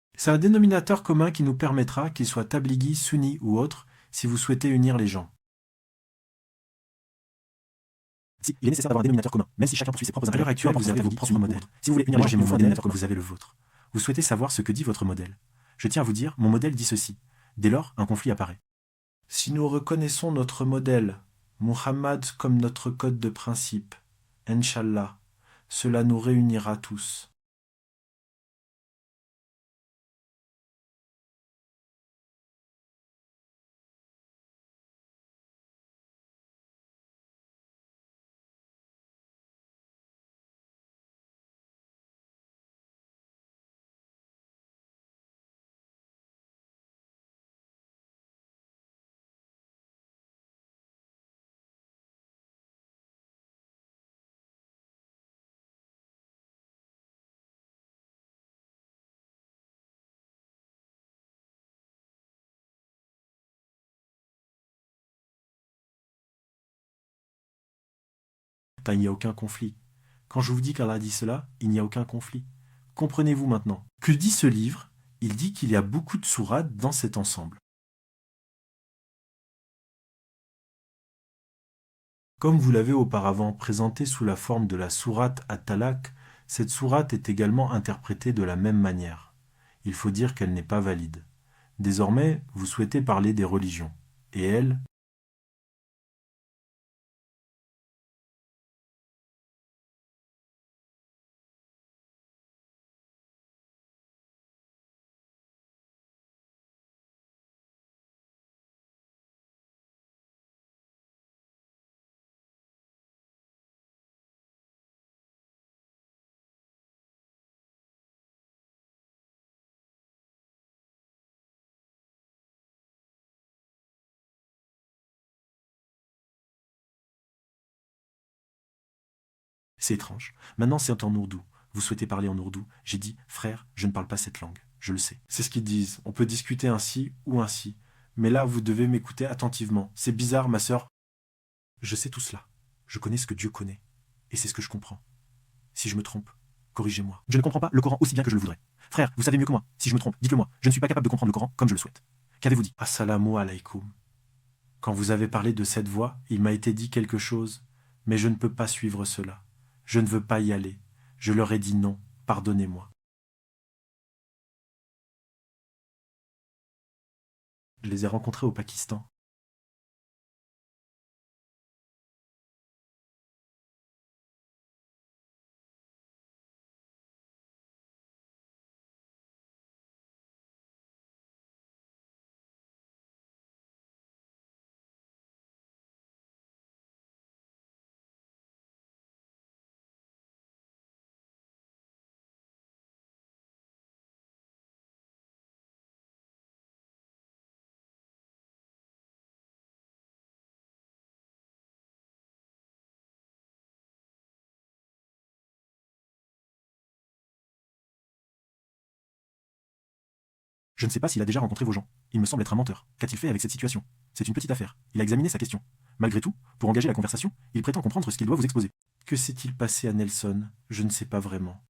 Speaker 1: C'est un dénominateur commun qui nous permettra, qu'il soit tablighi, sunni ou autre, si vous souhaitez unir les gens.
Speaker 2: Si, il est nécessaire d'avoir un dénominateur commun, même si chacun poursuit ses propres
Speaker 1: À l'heure
Speaker 2: intérêts.
Speaker 1: actuelle, vous avez vos propres modèles.
Speaker 2: Si vous voulez unir
Speaker 1: Moi,
Speaker 2: les
Speaker 1: j'ai
Speaker 2: gens, il
Speaker 1: mon
Speaker 2: vous faut un
Speaker 1: modèle
Speaker 2: dénominateur
Speaker 1: comme
Speaker 2: commun.
Speaker 1: vous avez le vôtre. Vous souhaitez savoir ce que dit votre modèle. Je tiens à vous dire, mon modèle dit ceci. Dès lors, un conflit apparaît. Si nous reconnaissons notre modèle, Muhammad comme notre code de principe, Inch'Allah, cela nous réunira tous. Il n'y a aucun conflit. Quand je vous dis qu'Allah dit cela, il n'y a aucun conflit. Comprenez-vous maintenant. Que dit ce livre? Il dit qu'il y a beaucoup de sourates dans cet ensemble. Comme vous l'avez auparavant présenté sous la forme de la sourate At-Talaq, cette sourate est également interprétée de la même manière. Il faut dire qu'elle n'est pas valide. Désormais, vous souhaitez parler des religions. Et elle, c'est étrange. Maintenant, c'est en ourdou. Vous souhaitez parler en ourdou. J'ai dit, frère, je ne parle pas cette langue. Je le sais. C'est ce qu'ils disent. On peut discuter ainsi ou ainsi. Mais là, vous devez m'écouter attentivement. C'est bizarre, ma sœur. Je sais tout cela. Je connais ce que Dieu connaît. Et c'est ce que je comprends. Si je me trompe, corrigez-moi.
Speaker 2: Je ne comprends pas le Coran aussi bien que je le voudrais. Frère, vous savez mieux que moi. Si je me trompe, dites-le moi. Je ne suis pas capable de comprendre le Coran comme je le souhaite. Qu'avez-vous dit?
Speaker 1: Assalamu alaikum. Quand vous avez parlé de cette voie, il m'a été dit quelque chose, mais je ne peux pas suivre cela. Je ne veux pas y aller. Je leur ai dit non. Pardonnez-moi. Je les ai rencontrés au Pakistan.
Speaker 2: Je ne sais pas s'il a déjà rencontré vos gens. Il me semble être un menteur. Qu'a-t-il fait avec cette situation? C'est une petite affaire. Il a examiné sa question. Malgré tout, pour engager la conversation, il prétend comprendre ce qu'il doit vous exposer.
Speaker 1: Que s'est-il passé à Nelson? Je ne sais pas vraiment.